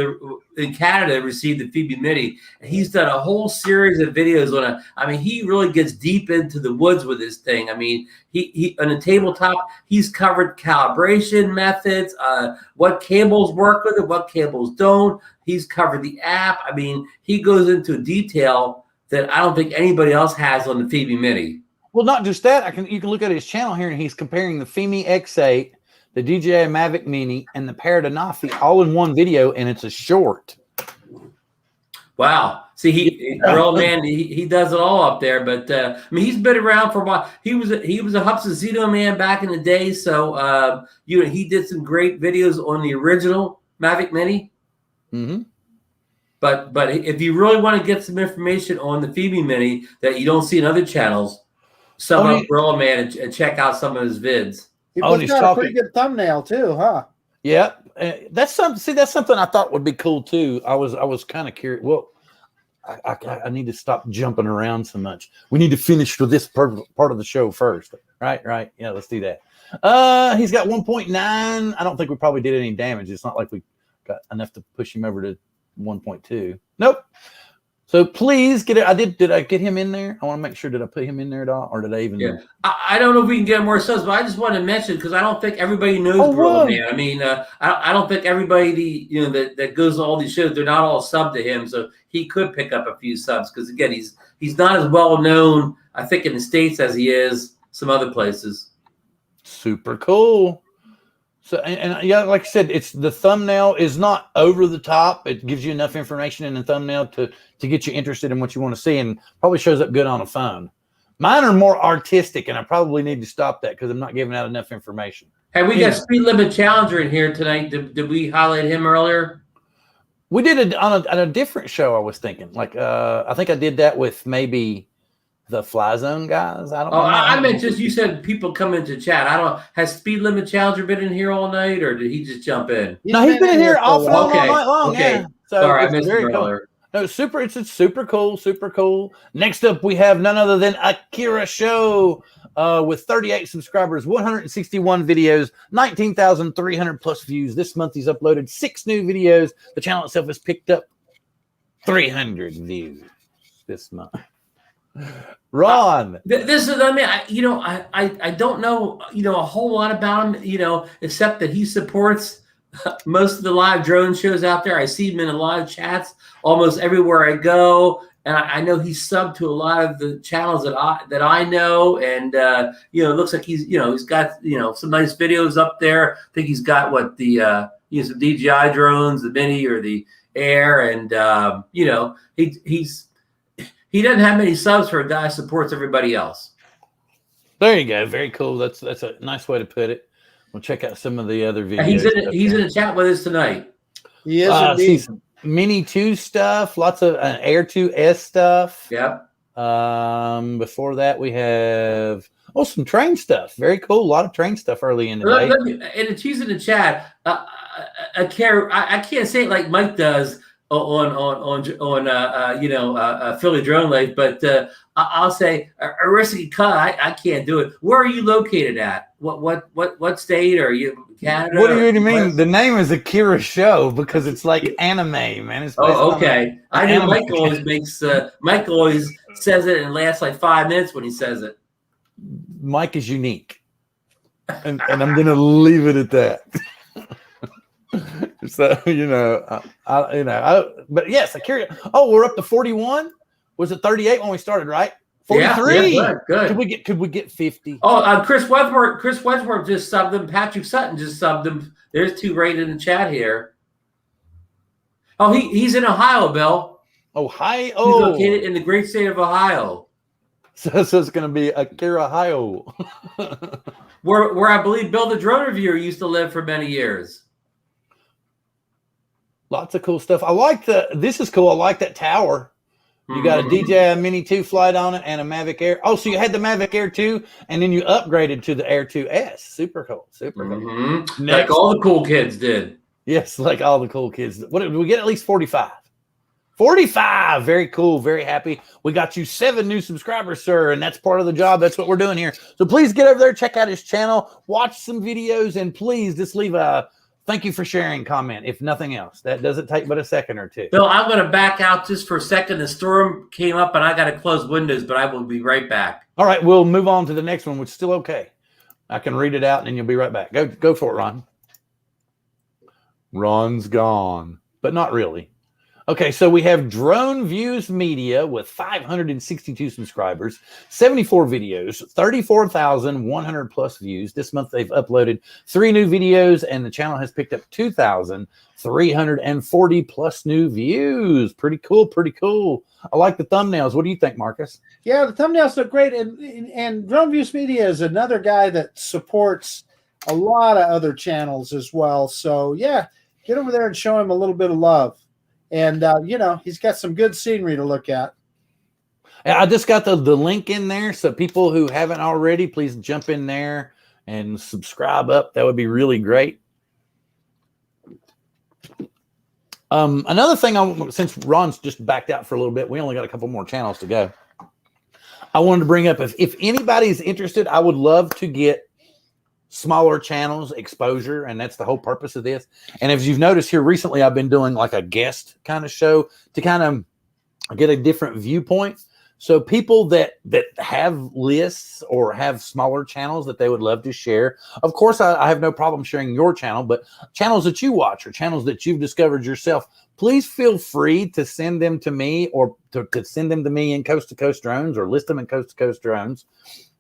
in Canada to receive the Phoebe Mini. And he's done a whole series of videos on it. I mean, he really gets deep into the woods with this thing. I mean, he on a tabletop, he's covered calibration methods, what cables work with it, what cables don't. He's covered the app. I mean, he goes into detail that I don't think anybody else has on the Phoebe Mini. Well, not just that. You can look at his channel here, and he's comparing the Phoebe X8, the DJI Mavic Mini, and the Paradanafi all in one video, and it's a short. Wow. See, Gorilla Man, he does it all up there. But I mean, he's been around for a while. He was a Hubsazito man back in the day. So he did some great videos on the original Mavic Mini. Mm-hmm. But if you really want to get some information on the Phoebe Mini that you don't see in other channels, sum up Gorilla Man and check out some of his vids. He's got a pretty good thumbnail too, huh? Yeah, that's something. See, that's something I thought would be cool too. I was kind of curious. Well, I need to stop jumping around so much. We need to finish with this part of the show first. Right. Yeah, let's do that. He's got 1.9. I don't think we probably did any damage. It's not like we got enough to push him over to 1.2. Nope. So please get it. Did I get him in there? I want to make sure. Did I put him in there at all, or did I even? Yeah. I don't know if we can get more subs, but I just wanted to mention because I don't think everybody knows Gorilla Man. I mean, I don't think everybody that goes to all these shows, they're not all subbed to him, so he could pick up a few subs because again, he's not as well known, I think, in the States as he is some other places. Super cool. So and yeah, like I said, it's the thumbnail is not over the top. It gives you enough information in the thumbnail to get you interested in what you want to see, and probably shows up good on a phone. Mine are more artistic, and I probably need to stop that because I'm not giving out enough information. Hey, we got Speed Limit Challenger in here tonight. Did we highlight him earlier? We did it on a different show. I was thinking, I think I did that with maybe the Fly Zone guys. I don't know. I meant just you said people come into chat. Has Speed Limit Challenger been in here all night, or did he just jump in? No, he's been in here off and on all night long. Okay. Yeah. So sorry, I missed him earlier. No, it's super cool. Next up, we have none other than Akirasho with 38 subscribers, 161 videos, 19,300 plus views. This month, he's uploaded 6 new videos. The channel itself has picked up 300 views this month. Ron, this is, I mean, I don't know, a whole lot about him, except that he supports most of the live drone shows out there. I see him in a lot of chats almost everywhere I go. and I know he's subbed to a lot of the channels that I know, and you know, it looks like he's got some nice videos up there. I think he's got the some DJI drones, the Mini or the Air, and he doesn't have many subs for a guy who supports everybody else. There you go. Very cool. That's a nice way to put it. We'll check out some of the other videos. He's in the chat with us tonight. He is indeed. Mini 2 stuff, lots of Air 2S stuff. Yep. Before that, we have some train stuff. Very cool. A lot of train stuff early in the day. And she's in the chat. I can't say it like Mike does on Philly Drone Life, but I'll say a risky cut. I can't do it. Where are you located at? What state are you? Canada? What do you mean? The name is Akirasho because it's like anime, man. It's okay. I know Mike always Mike always says it and lasts like 5 minutes when he says it. Mike is unique, and I'm gonna leave it at that. So but yes, Akira. Oh, we're up to 41. Was it 38 when we started? Right. 43. Yeah, good. Could we get 50? Oh, Chris Wedgworth just subbed him. Patrick Sutton just subbed him. There's 2 right in the chat here. Oh, he's in Ohio, Bill. Ohio. He's located in the great state of Ohio. So it's going to be Akirasho. where I believe Bill the drone reviewer used to live for many years. Lots of cool stuff. I like this is cool. I like that tower. You got a DJI Mini 2 flight on it and a Mavic Air. Oh, so you had the Mavic Air 2 and then you upgraded to the Air 2S. Super cool. Super cool. Like all the cool kids did. Yes, like all the cool kids. What did we get? At least 45. 45. Very cool. Very happy. We got you 7 new subscribers, sir, and that's part of the job. That's what we're doing here. So please get over there, check out his channel, watch some videos, and please just leave a thank you for sharing comment, if nothing else. That doesn't take but a second or two. Bill, I'm going to back out just for a second. The storm came up, and I got to close windows, but I will be right back. All right, we'll move on to the next one, which is still okay. I can read it out, and then you'll be right back. Go for it, Ron. Ron's gone, but not really. Okay, so we have Drone Views Media with 562 subscribers, 74 videos, 34,100 plus views. This month they've uploaded 3 new videos, and the channel has picked up 2,340 plus new views. Pretty cool, pretty cool. I like the thumbnails. What do you think, Marcus? Yeah, the thumbnails look great, and Drone Views Media is another guy that supports a lot of other channels as well. So yeah, get over there and show him a little bit of love. And, he's got some good scenery to look at. I just got the link in there. So people who haven't already, please jump in there and subscribe up. That would be really great. Another thing, since Ron's just backed out for a little bit, we only got a couple more channels to go. I wanted to bring up, if anybody's interested, I would love to get smaller channels exposure, and that's the whole purpose of this. And as you've noticed here recently, I've been doing like a guest kind of show to kind of get a different viewpoint. So people that have lists or have smaller channels that they would love to share, of course, I have no problem sharing your channel, but channels that you watch or channels that you've discovered yourself, please feel free to send them to me or to send them to me in Coast to Coast Drones or list them in Coast to Coast Drones,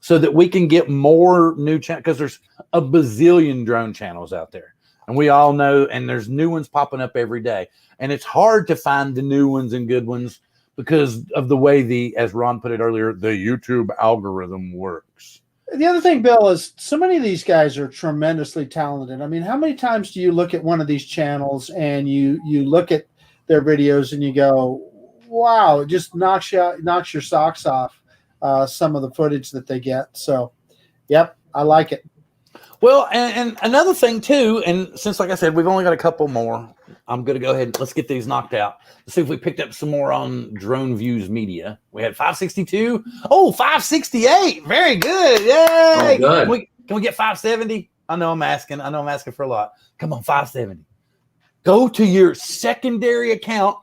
so that we can get more new channels, because there's a bazillion drone channels out there. And we all know, and there's new ones popping up every day. And it's hard to find the new ones and good ones because of the way as Ron put it earlier, the YouTube algorithm works. The other thing, Bill, is so many of these guys are tremendously talented. I mean, how many times do you look at one of these channels and you look at their videos and you go, wow, it just knocks your socks off. Some of the footage that they get. So, yep, I like it. Well, and another thing too, and since, like I said, we've only got a couple more, I'm going to go ahead and let's get these knocked out. Let's see if we picked up some more on Drone Views Media. We had 562. Oh, 568. Very good. Yay. Oh, good. Can we get 570? I know I'm asking for a lot. Come on, 570. Go to your secondary account.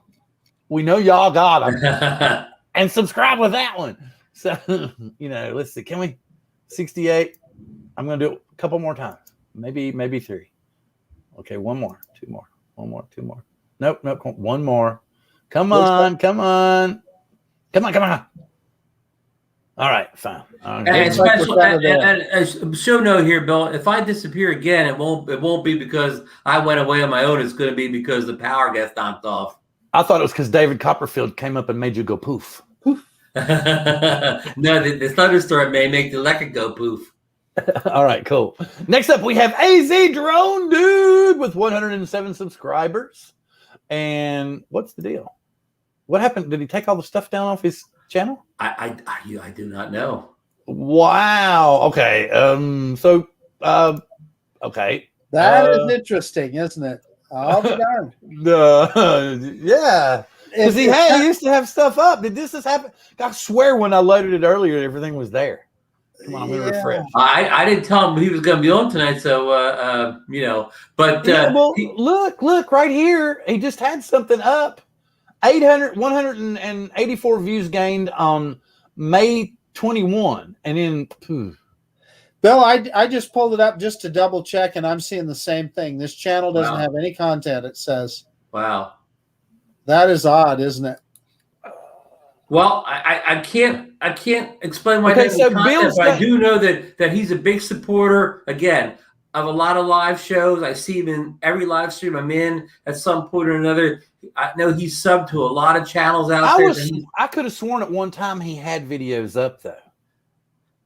We know y'all got them. And subscribe with that one. So, let's see. Can we? 68. I'm going to do it a couple more times. Maybe 3. Okay, one more. 2 more. 1 more. 2 more. Nope. One more. Come on. Come on. All right, fine. And Okay. special and a show note here, Bill. If I disappear again, it won't be because I went away on my own. It's going to be because the power gets knocked off. I thought it was because David Copperfield came up and made you go poof. No, the thunderstorm may make the electric go poof. All right, cool. Next up, we have AZ Drone Dude with 107 subscribers. And what's the deal? What happened? Did he take all the stuff down off his channel? I do not know. Wow. Okay. Okay. That is interesting, isn't it? I'll be darned. Yeah. Because he used to have stuff up. Did this happen? I swear when I loaded it earlier, everything was there. Come on, I'm going to refresh. I didn't tell him he was going to be on tonight, so But well, look right here. He just had something up. 184 views gained on May 21, and then Bill, I just pulled it up just to double check, and I'm seeing the same thing. This channel doesn't have any content. It says, "Wow, that is odd, isn't it?" Well, I can't explain why. Okay, so Bill's but I do know that he's a big supporter again of a lot of live shows. I see him in every live stream I'm in at some point or another. I know he's subbed to a lot of channels out there. I could have sworn at one time he had videos up though.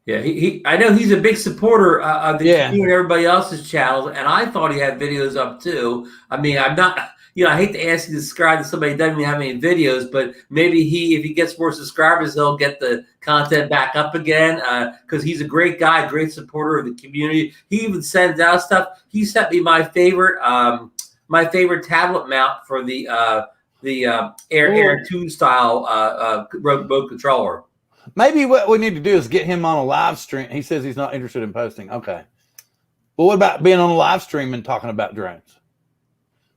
Yeah, I know he's a big supporter of the and everybody else's channels, and I thought he had videos up too. I mean, I'm not, I hate to ask you to subscribe to somebody who doesn't even have any videos, but maybe if he gets more subscribers, he'll get the content back up again because he's a great guy, great supporter of the community. He even sends out stuff. He sent me my favorite tablet mount for the Air 2 style remote controller. Maybe what we need to do is get him on a live stream. He says he's not interested in posting. Okay. Well, what about being on a live stream and talking about drones?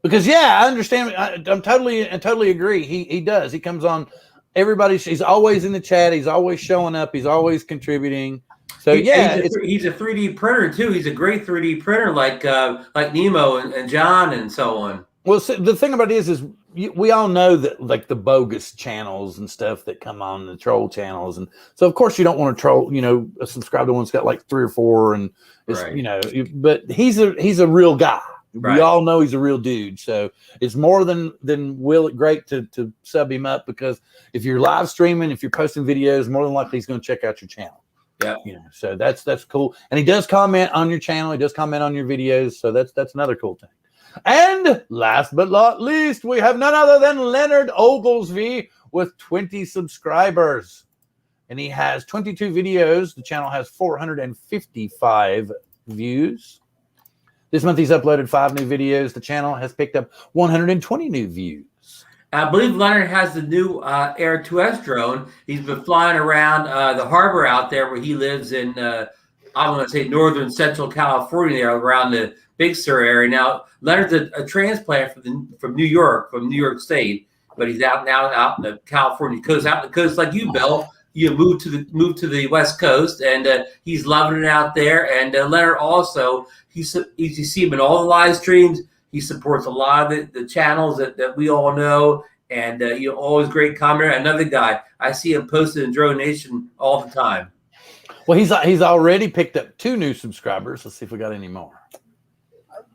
Because I understand. I'm totally agree. He does. He comes on. He's always in the chat. He's always showing up. He's always contributing. So he's a 3D printer too. He's a great 3D printer, like Nemo and John and so on. Well, so the thing about it is we all know that like the bogus channels and stuff that come on, the troll channels, and so of course you don't want to troll. Subscribe to one that's got like 3 or 4, and it's, but he's a real guy. Right. We all know he's a real dude. So it's more than great to sub him up, because if you're live streaming, if you're posting videos, more than likely he's going to check out your channel. Yeah. So that's cool. And he does comment on your channel. He does comment on your videos. So that's another cool thing. And last but not least, we have none other than Leonard Oglesby with 20 subscribers. And he has 22 videos. The channel has 455 views. This month he's uploaded 5 new videos. The channel has picked up 120 new views. I believe Leonard has the new Air 2S drone. He's been flying around the harbor out there where he lives in, I want to say, northern central California, there around the Big Sur area. Now, Leonard's a transplant from New York State, but he's out in the California coast, out the coast like you, Bill. You moved to the West Coast, and he's loving it out there. And Leonard also, you see him in all the live streams. He supports a lot of the channels that we all know, and always great commenter. Another guy, I see him posted in DroneNation all the time. Well, he's already picked up 2 new subscribers. Let's see if we got any more.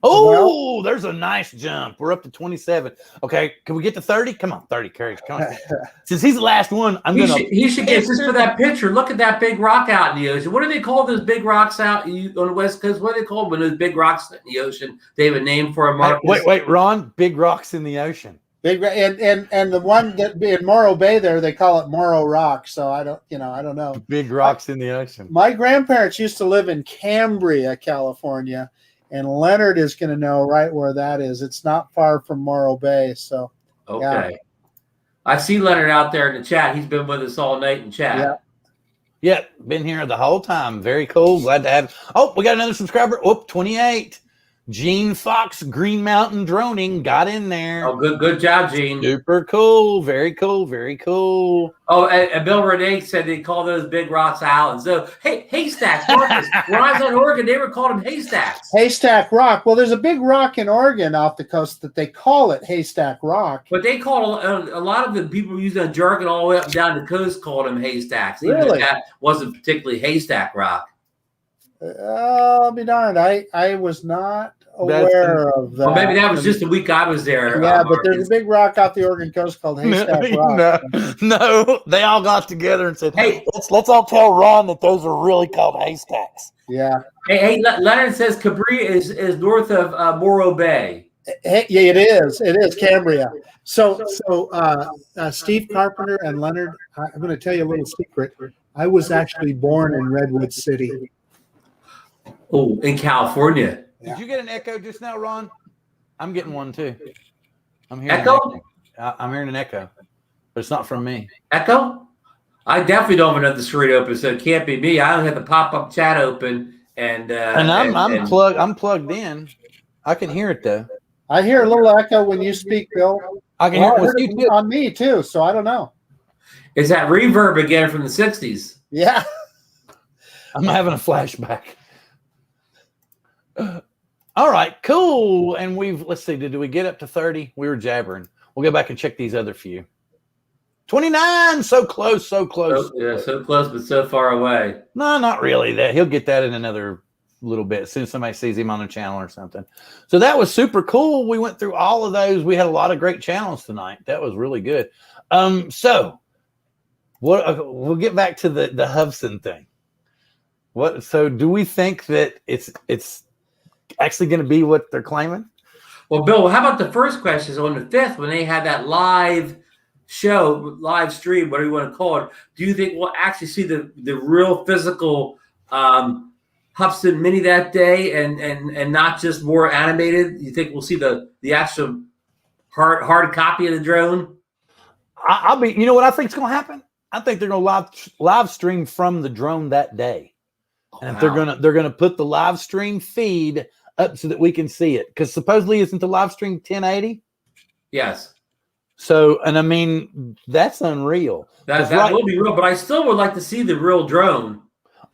Oh, there's a nice jump. We're up to 27. Okay, can we get to 30? Come on, 30, Curry. Come on. Since he's the last one, he should get just for that picture. Look at that big rock out in the ocean. What do they call those big rocks out on the West Coast? What are they called when those big rocks in the ocean? They have a name for them. Wait, Ron. Big rocks in the ocean. And the one that in Morro Bay there, they call it Morro Rock. So I don't know. Big rocks in the ocean. My grandparents used to live in Cambria, California. And Leonard is going to know right where that is. It's not far from Morro Bay. So, okay. I see Leonard out there in the chat. He's been with us all night in chat. Yeah, been here the whole time. Very cool. Glad to have. Oh, we got another subscriber. Oh, 28. Gene Fox, Green Mountain Droning, got in there. Oh, good job, Gene. Super cool. Very cool. Very cool. Oh, and Bill Renee said they call those big rocks islands. So, hey, haystacks. Marcus, when I was in Oregon, they were called them haystacks. Haystack Rock. Well, there's a big rock in Oregon off the coast that they call it Haystack Rock. But they call a lot of the people using that jargon all the way up and down the coast called them haystacks. Even Really? if that wasn't particularly haystack rock. I'll be darned. I was not aware of that. Well, maybe that was just the week I was there. Yeah, but there's a big rock off the Oregon coast called Haystack Rock. No, they all got together and said, Hey, let's all tell Ron that those are really called haystacks. Yeah. Hey, Leonard says Cabri is north of Morro Bay. Hey, yeah, it is. It is Cambria. So Steve Carpenter and Leonard, I'm going to tell you a little secret. I was actually born in Redwood City. Oh, in California. Did you get an echo just now, Ron? I'm getting one too. I'm hearing Echo? I'm hearing an echo, but it's not from me. Echo? I definitely don't have another screen open, so it can't be me. I only have the pop-up chat open, and I'm plugged in. I can hear it though. I hear a little echo when you speak, Bill. I can hear it with you too. On me too, so I don't know. Is that reverb again from the 60s? Yeah. I'm having a flashback. All right, cool. And let's see, did we get up to 30? We were jabbering. We'll go back and check these other few. 29, so close, so close. So close, but so far away. No, not really. He'll get that in another little bit as soon as somebody sees him on a channel or something. So that was super cool. We went through all of those. We had a lot of great channels tonight. That was really good. So we'll get back to the Hubson thing. So do we think that it's actually going to be what they're claiming? Well, Bill, how about the first question? On the 5th, when they had that live show, live stream, whatever you want to call it, do you think we'll actually see the real physical Hubson Mini that day and not just more animated? You think we'll see the actual hard copy of the drone? You know what I think is going to happen? I think they're going to live stream from the drone that day. And Wow. they're gonna put the live stream feed up so that we can see it, because supposedly isn't the live stream 1080? Yes. So, and I mean, that's unreal. That will be real, but I still would like to see the real drone.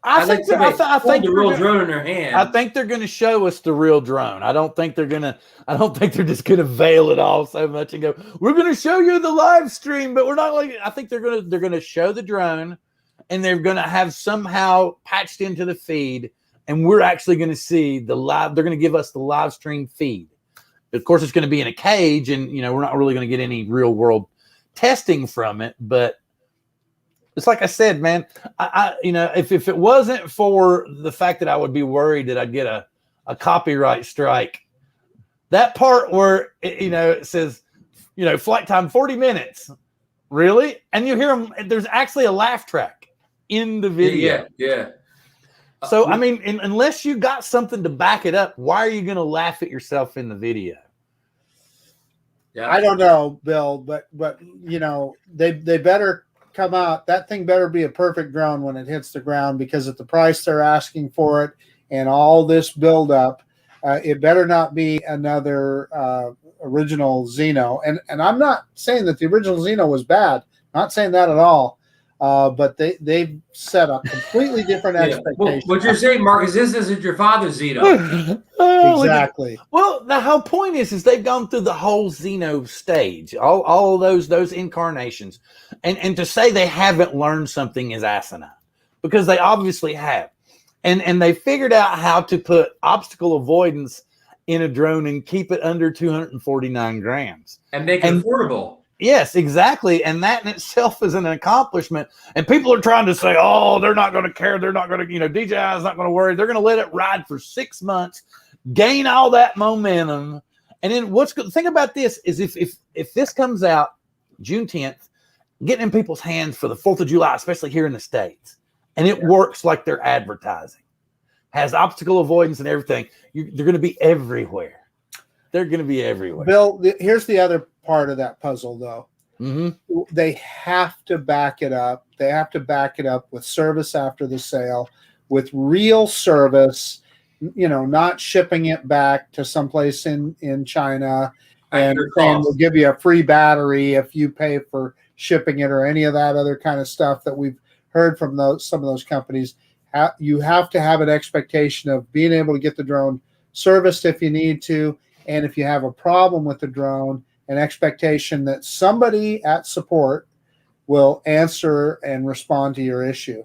I think the real drone in their hand. I think they're going to show us the real drone. I don't think they're just going to veil it all so much and go, we're going to show you the live stream, but we're not like. I think they're going to show the drone, and they're going to have somehow patched into the feed, and we're actually going to see the live. They're going to give us the live stream feed. Of course, it's going to be in a cage, and we're not really going to get any real world testing from it. But it's like I said, man. If it wasn't for the fact that I would be worried that I'd get a copyright strike, that part where it says flight time 40 minutes, really, and you hear them. There's actually a laugh track in the video. Yeah. So, I mean, unless you got something to back it up, why are you going to laugh at yourself in the video? Yeah. I don't know, Bill, but they better come out. That thing better be a perfect drone when it hits the ground, because at the price they're asking for it and all this build up, it better not be another original Xeno. And I'm not saying that the original Xeno was bad. Not saying that at all. But they've set up completely different expectations. What you're saying, Marcus, this isn't your father's Xeno. Exactly. Well, the whole point is they've gone through the whole Xeno stage, all of those incarnations, and to say they haven't learned something is asinine, because they obviously have, and they figured out how to put obstacle avoidance in a drone and keep it under 249 grams and make it affordable. Yes, exactly. And that in itself is an accomplishment. And people are trying to say, oh, they're not going to care. They're not going to, DJI is not going to worry. They're going to let it ride for 6 months, gain all that momentum. And then what's good? Think about this is if this comes out June 10th, getting in people's hands for the 4th of July, especially here in the States, and it works like they're advertising, has obstacle avoidance and everything, they're going to be everywhere. They're going to be everywhere. Bill, here's the other part of that puzzle, though. Mm-hmm. They have to back it up. They have to back it up with service after the sale, with real service, not shipping it back to someplace in China and Your saying cost. we'll give you a free battery if you pay for shipping it or any of that other kind of stuff that we've heard from some of those companies. You have to have an expectation of being able to get the drone serviced if you need to, and if you have a problem with the drone, an expectation that somebody at support will answer and respond to your issue.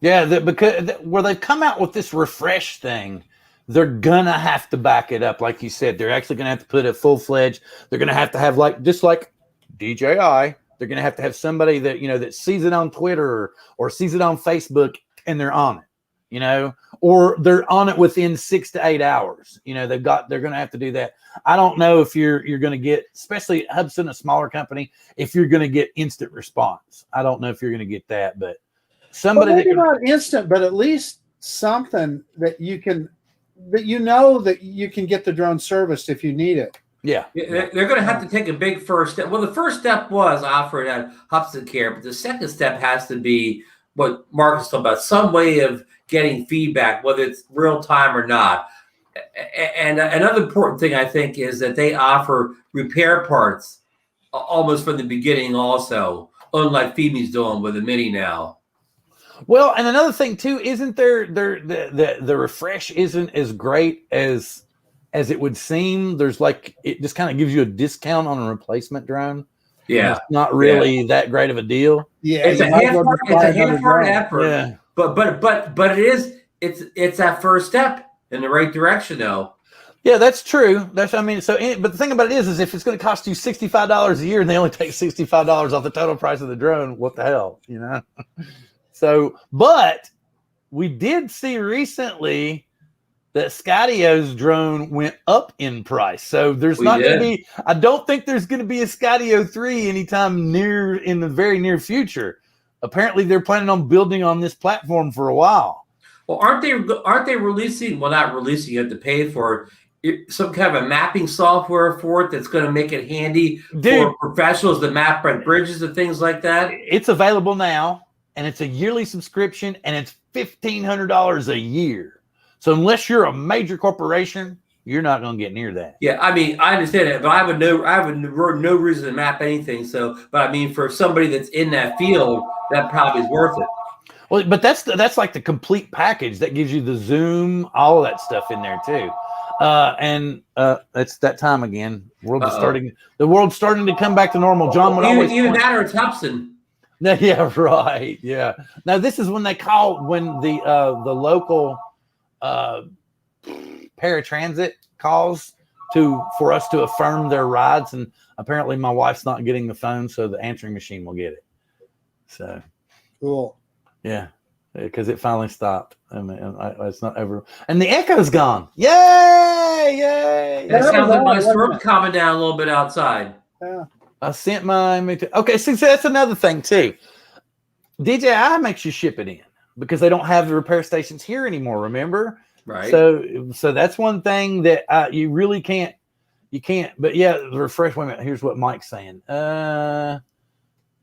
Yeah, because where they've come out with this refresh thing, they're gonna have to back it up, like you said. They're actually gonna have to put it full-fledged. They're gonna have to have just like DJI. They're gonna have to have somebody that that sees it on Twitter or sees it on Facebook and they're on it, or they're on it within 6 to 8 hours. They're gonna have to do that. I don't know if you're gonna get, especially Hudson, a smaller company, if you're gonna get instant response. I don't know if you're gonna get that, but somebody maybe not instant, but at least something that you can that you can get the drone serviced if you need it. Yeah. They're going to have to take a big first step. Well, the first step was offered at Hudson Care, but the second step has to be what Mark was talking about, some way of getting feedback, whether it's real time or not. And another important thing I think is that they offer repair parts almost from the beginning also, unlike Phoebe's doing with the Mini now. Well, and another thing too, isn't the refresh isn't as great as it would seem. There's it just kind of gives you a discount on a replacement drone. Yeah, it's not really that great of a deal. Yeah, it's a half-hearted effort. Yeah. But it's that first step in the right direction, though. Yeah, that's true. But the thing about it is if it's going to cost you $65 a year and they only take $65 off the total price of the drone, what the hell, So, but we did see recently that Skydio's drone went up in price. So there's not going to be, I don't think there's going to be a Skydio 3 anytime in the very near future. Apparently they're planning on building on this platform for a while. Well, aren't they releasing, well, not releasing, you have to pay for it, some kind of a mapping software for it that's going to make it handy for professionals to map bridges and things like that? It's available now. And it's a yearly subscription, and it's $1,500 a year. So unless you're a major corporation, you're not going to get near that. Yeah, I mean, I understand it, but I have no reason to map anything. So, but I mean, for somebody that's in that field, that probably is worth it. Well, but that's like the complete package that gives you the zoom, all of that stuff in there too. And it's that time again. The world's starting to come back to normal. John would always even that or Hudson. Yeah, right. Yeah. Now this is when they call when the local paratransit calls for us to affirm their rides, and apparently my wife's not getting the phone, so the answering machine will get it. So cool. Yeah, because it finally stopped. I mean, it's not over, and the echo's gone. Yay! That sounds like my storm calming down a little bit outside. Yeah. I sent mine. Okay, so that's another thing too. DJI makes you ship it in because they don't have the repair stations here anymore. Remember, right? So that's one thing that you really can't. You can't. But yeah, the refresh. Wait a minute. Here's what Mike's saying.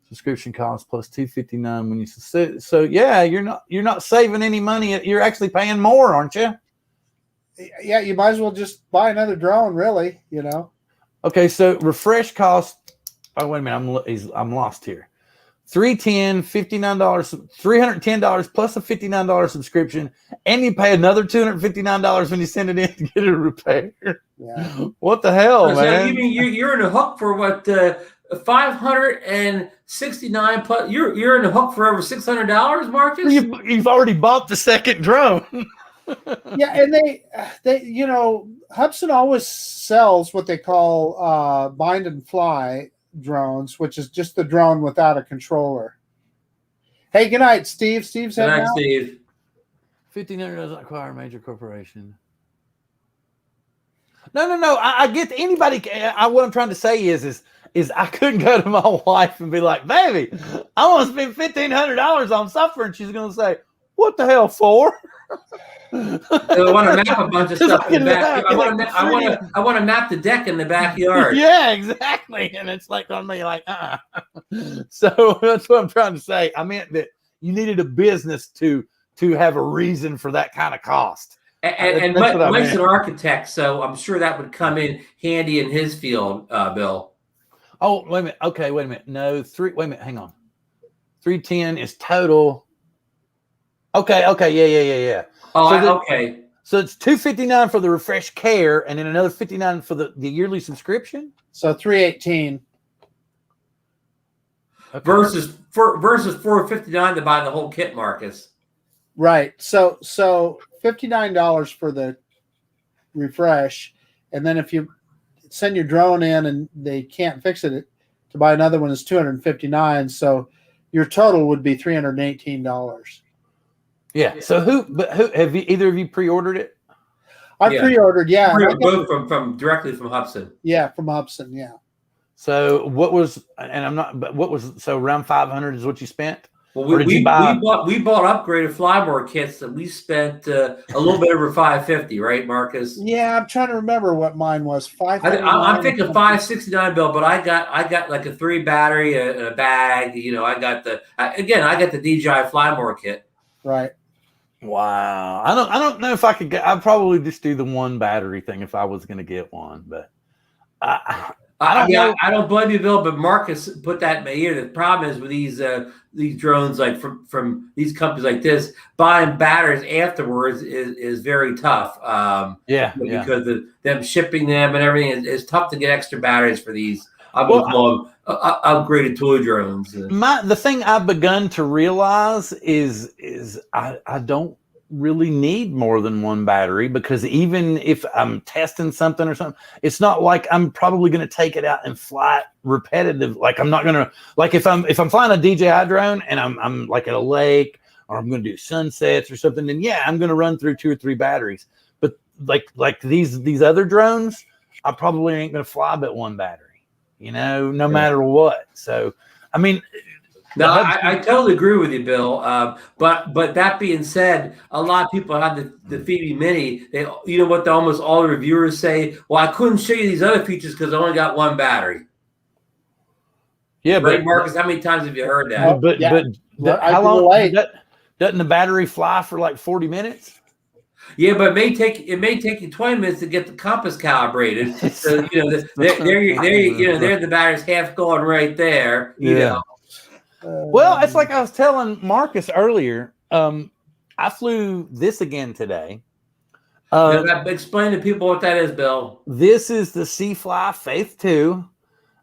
Subscription cost plus $259 when you. So yeah, you're not saving any money. You're actually paying more, aren't you? Yeah, you might as well just buy another drone. Really, Okay, so refresh cost. Oh, wait a minute. I'm lost here. $310, $59, $310 plus a $59 subscription, and you pay another $259 when you send it in to get it repaired. Yeah. What the hell, man? You mean you're in the hook for what? 569 plus. You're in the hook for over $600, Marcus. You've already bought the second drone. Yeah, and they Hudson always sells what they call bind and fly drones, which is just the drone without a controller. Hey, good night, Steve. Steve's good night, Steve. 1,500 doesn't require a major corporation. No. I get anybody. What I'm trying to say is I couldn't go to my wife and be like, baby, I want to spend $1,500 on software, and she's going to say, what the hell for? I want to map a bunch of stuff in the back. I want to map the deck in the backyard. Yeah, exactly. And it's like on me, like, So that's what I'm trying to say. I meant that you needed a business to have a reason for that kind of cost. And That's what I Mike's meant. an architect, so I'm sure that would come in handy in his field, Bill. Oh, wait a minute. Okay, wait a minute. No, wait a minute. Hang on. 310 is total. Okay, yeah. Oh, okay. So it's $259 for the refresh care, and then another $59 for the yearly subscription. So 318. Okay. Versus $459 to buy the whole kit, Marcus. Right. So $59 for the refresh, and then if you send your drone in and they can't fix it, to buy another one is $259. So your total would be $318. Yeah. So who have either of you pre-ordered it? I pre-ordered. Yeah, both from directly from Hudson. Yeah, from Hudson. Yeah. So what was, and I'm not, but what was, so around 500 is what you spent? Well, we bought upgraded Flymore kits that we spent a little bit over $550, right, Marcus? Yeah, I'm trying to remember what mine was. I'm thinking $569, Bill, but I got like a 3 battery, a bag. You know, I got the DJI Flymore kit. Right. Wow. I don't know if I could get, I'd probably just do the 1 battery thing if I was going to get one, but I don't know. I don't blame you, Bill, but Marcus put that in my ear. The problem is with these drones, like from these companies like this, buying batteries afterwards is very tough. Because of them shipping them and everything is tough to get extra batteries for these. I'm going to call them upgraded toy drones. The thing I've begun to realize is I don't really need more than 1 battery, because even if I'm testing something or something, it's not like I'm probably going to take it out and fly it repetitive. Like I'm not going to, like if I'm flying a DJI drone and I'm like at a lake or I'm going to do sunsets or something, then yeah, I'm going to run through 2 or 3 batteries. But like these other drones, I probably ain't going to fly but 1 battery, no matter what. So, I mean, no, I totally agree with you, Bill. But that being said, a lot of people have the Phoebe Mini. You know what? Almost all the reviewers say, "Well, I couldn't show you these other features because I only got 1 battery." Yeah, right, but Marcus, how many times have you heard that? But how long doesn't the battery fly for like 40 minutes? Yeah, but it may take you 20 minutes to get the compass calibrated. So there the battery's half gone right there. You know. Well, it's like I was telling Marcus earlier. I flew this again today. Explain to people what that is, Bill. This is the Seafly Faith 2.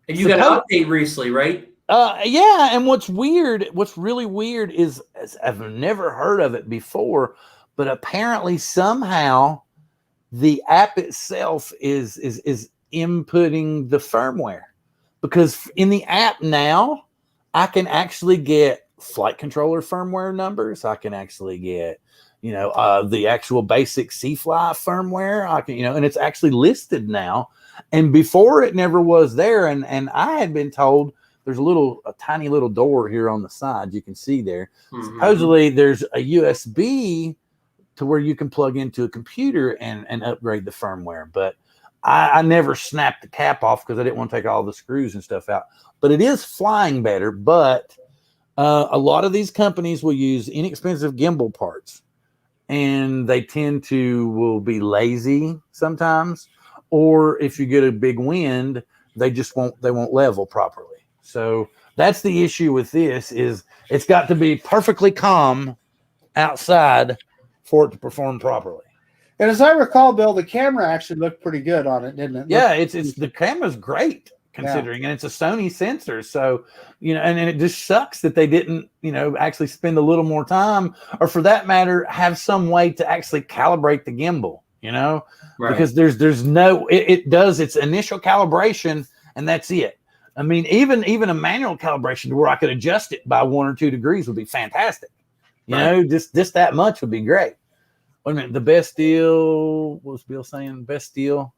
And you got an update recently, right? Yeah, and what's really weird is I've never heard of it before, but apparently somehow the app itself is inputting the firmware, because in the app now I can actually get flight controller firmware numbers. I can actually get, the actual basic Seafly firmware. I can, and it's actually listed now. And before it never was there. And I had been told there's a tiny little door here on the side. You can see there. Mm-hmm. Supposedly there's a USB to where you can plug into a computer and upgrade the firmware. But I never snapped the cap off because I didn't want to take all the screws and stuff out. But it is flying better. But a lot of these companies will use inexpensive gimbal parts, and they will be lazy sometimes. Or if you get a big wind, they won't level properly. So that's the issue with this, is it's got to be perfectly calm outside for it to perform properly. And as I recall, Bill, the camera actually looked pretty good on it, didn't it? Yeah, it's the camera's great considering, and it's a Sony sensor. So, and it just sucks that they didn't, actually spend a little more time, or for that matter, have some way to actually calibrate the gimbal, right. Because there's no, it does its initial calibration and that's it. I mean, even a manual calibration to where I could adjust it by 1 or 2 degrees would be fantastic. Just that much would be great. Wait a minute. The best deal, what was Bill saying? Best deal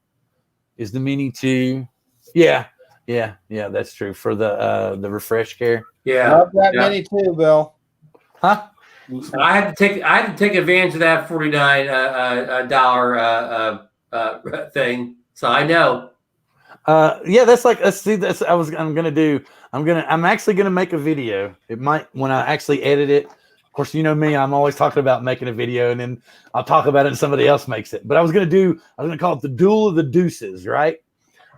is the Mini 2. Yeah, that's true. For the refresh care. Yeah. Love that Mini 2, Bill. Huh? I had to take advantage of that $49 thing. So I know. I'm actually gonna make a video. It might, when I actually edit it, course, you know me, I'm always talking about making a video and then I'll talk about it and somebody else makes it. But I was going to call it the Duel of the Deuces, right?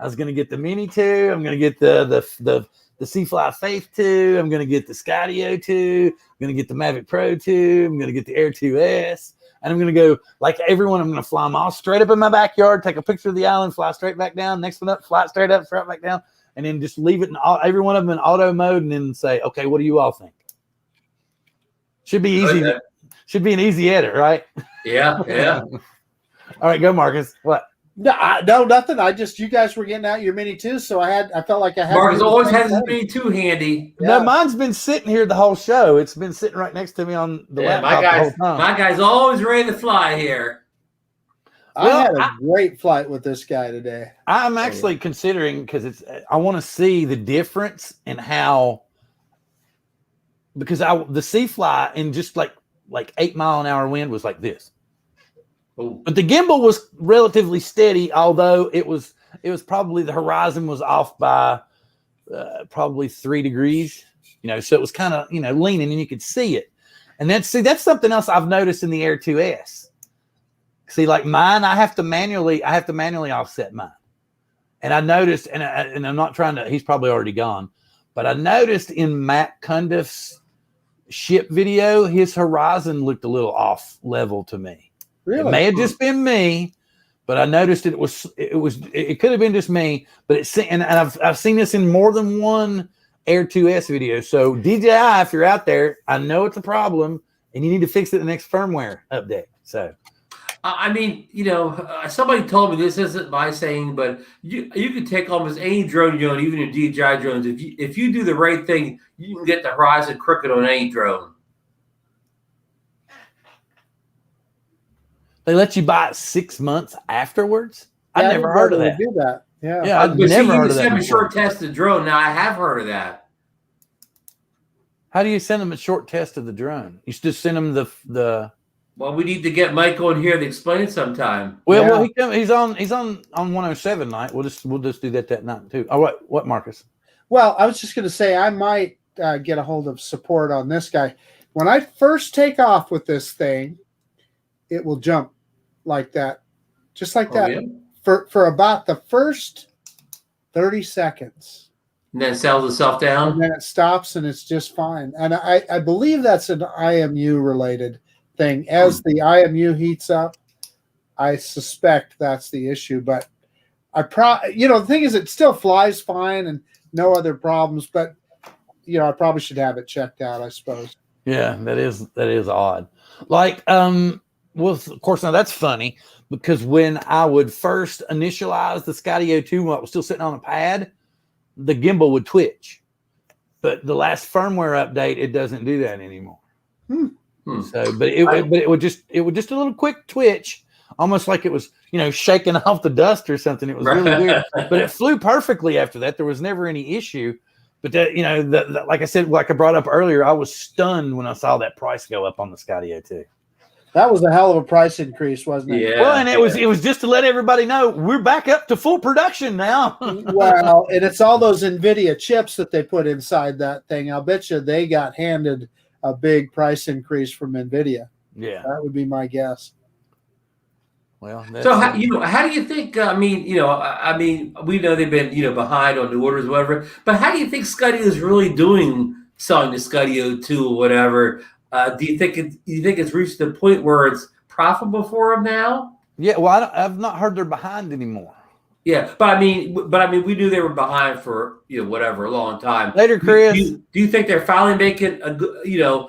I was going to get the Mini 2. I'm going to get the Seafly Faith 2. I'm going to get the Skydio 2. I'm going to get the Mavic Pro 2. I'm going to get the Air 2S. And I'm going to go, like everyone, I'm going to fly them all straight up in my backyard, take a picture of the island, fly straight back down, next one up, fly it straight up, straight back down, and then just leave it in every one of them in auto mode and then say, okay, what do you all think? Should be easy. Should be an easy edit, right? Yeah, yeah. All right, go, Marcus. What? No, nothing. You guys were getting out your Mini 2, so I felt like I had. Marcus always has his Mini 2 handy. Yeah. No, mine's been sitting here the whole show. It's been sitting right next to me on the laptop the whole time. My guy's always ready to fly here. I had a great flight with this guy today. I'm actually considering, because I want to see the difference in how, because the Seafly in just like 8 mile an hour wind was like this. Ooh. But the gimbal was relatively steady, although it was probably, the horizon was off by probably 3 degrees, so it was kind of, leaning and you could see it. And that's something else I've noticed in the Air 2S. See, like mine, I have to manually offset mine. And I noticed, and I'm not trying to, he's probably already gone, but I noticed in Matt Cundiff's ship video, his horizon looked a little off level to me. Really? It may have just been me, but I noticed it could have been just me, but and I've seen this in more than one Air 2S video. So DJI, if you're out there, I know it's a problem and you need to fix it in the next firmware update. So I mean, somebody told me, this isn't my saying, but you can take almost any drone you own, even your DJI drones. If you do the right thing, you can get the horizon crooked on any drone. They let you buy it 6 months afterwards? Yeah, I never heard of that. Do that. Yeah. Yeah, I've never heard of that. You can before. short test the drone. Now, I have heard of that. How do you send them a short test of the drone? You just send them the. Well, we need to get Mike on here to explain it sometime. Well, he's on 107 night. We'll just do that night too. Oh, what, Marcus? Well, I was just going to say I might get a hold of support on this guy. When I first take off with this thing, it will jump like that, just like that, yeah? for about the first 30 seconds. And then it settles itself down. And then it stops and it's just fine. And I believe that's an IMU related thing. As the IMU heats up, I suspect that's the issue. But the thing is, it still flies fine and no other problems. But I probably should have it checked out, I suppose. Yeah, that is odd. Like, well, of course, now that's funny because when I would first initialize the Skydio 2 while it was still sitting on a pad, the gimbal would twitch. But the last firmware update, it doesn't do that anymore. So, but it would just a little quick twitch, almost like it was shaking off the dust or something. It was really weird, but it flew perfectly after that. There was never any issue. But that, like I said, like I brought up earlier, I was stunned when I saw that price go up on the Skydio 2. That was a hell of a price increase, wasn't it? Yeah. Well, and it was just to let everybody know we're back up to full production now. Well, and it's all those NVIDIA chips that they put inside that thing. I'll bet you they got handed a big price increase from NVIDIA. Yeah, that would be my guess. Well, so how do you think? I mean, we know they've been behind on the orders, or whatever. But how do you think Skydio is really doing selling the Skydio 2 or whatever? Do you think it's reached the point where it's profitable for them now? Yeah, well, I've not heard they're behind anymore. Yeah, but I mean, we knew they were behind for whatever, a long time. Later, Chris. Do you think they're finally making a good?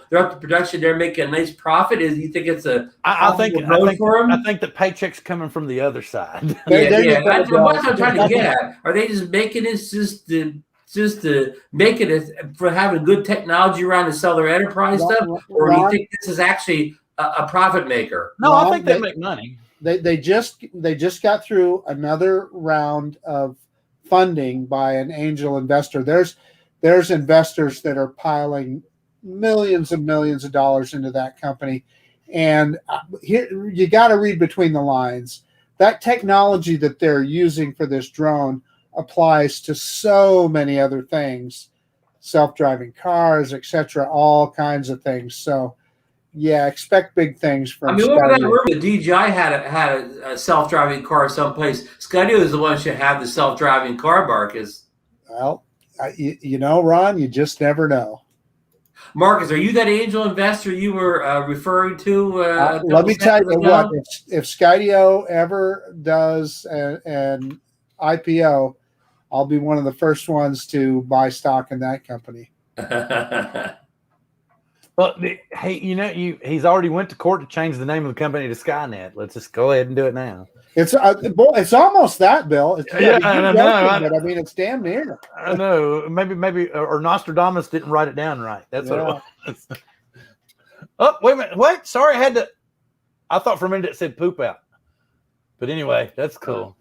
They're up to production. They're making a nice profit. Do you think it's a? I think for them? I think the paycheck's coming from the other side. Yeah. That's what I'm trying to get at. Are they just making this just to make it for having good technology around to sell their enterprise stuff, or do you think this is actually a profit maker? No, I think they make money. They just got through another round of funding by an angel investor. There's investors that are piling millions and millions of dollars into that company, and here you got to read between the lines. That technology that they're using for this drone applies to so many other things, self-driving cars, etc., all kinds of things. So yeah, expect big things from. I mean, remember that Skydio. rumor that DJI had a self-driving car someplace. Skydio is the one that should have the self-driving car, Marcus. Well, you know, Ron, you just never know. Marcus, are you that angel investor you were referring to? Let me tell you what, if Skydio ever does an IPO, I'll be one of the first ones to buy stock in that company. Well, hey, you know, he's already went to court to change the name of the company to Skynet. Let's just go ahead and do it now. It's almost that, Bill. I know. But I mean, it's damn near. I know. Maybe, or Nostradamus didn't write it down right. That's what it was. Oh, wait a minute. Wait, sorry, I thought for a minute it said poop out. But anyway, that's cool.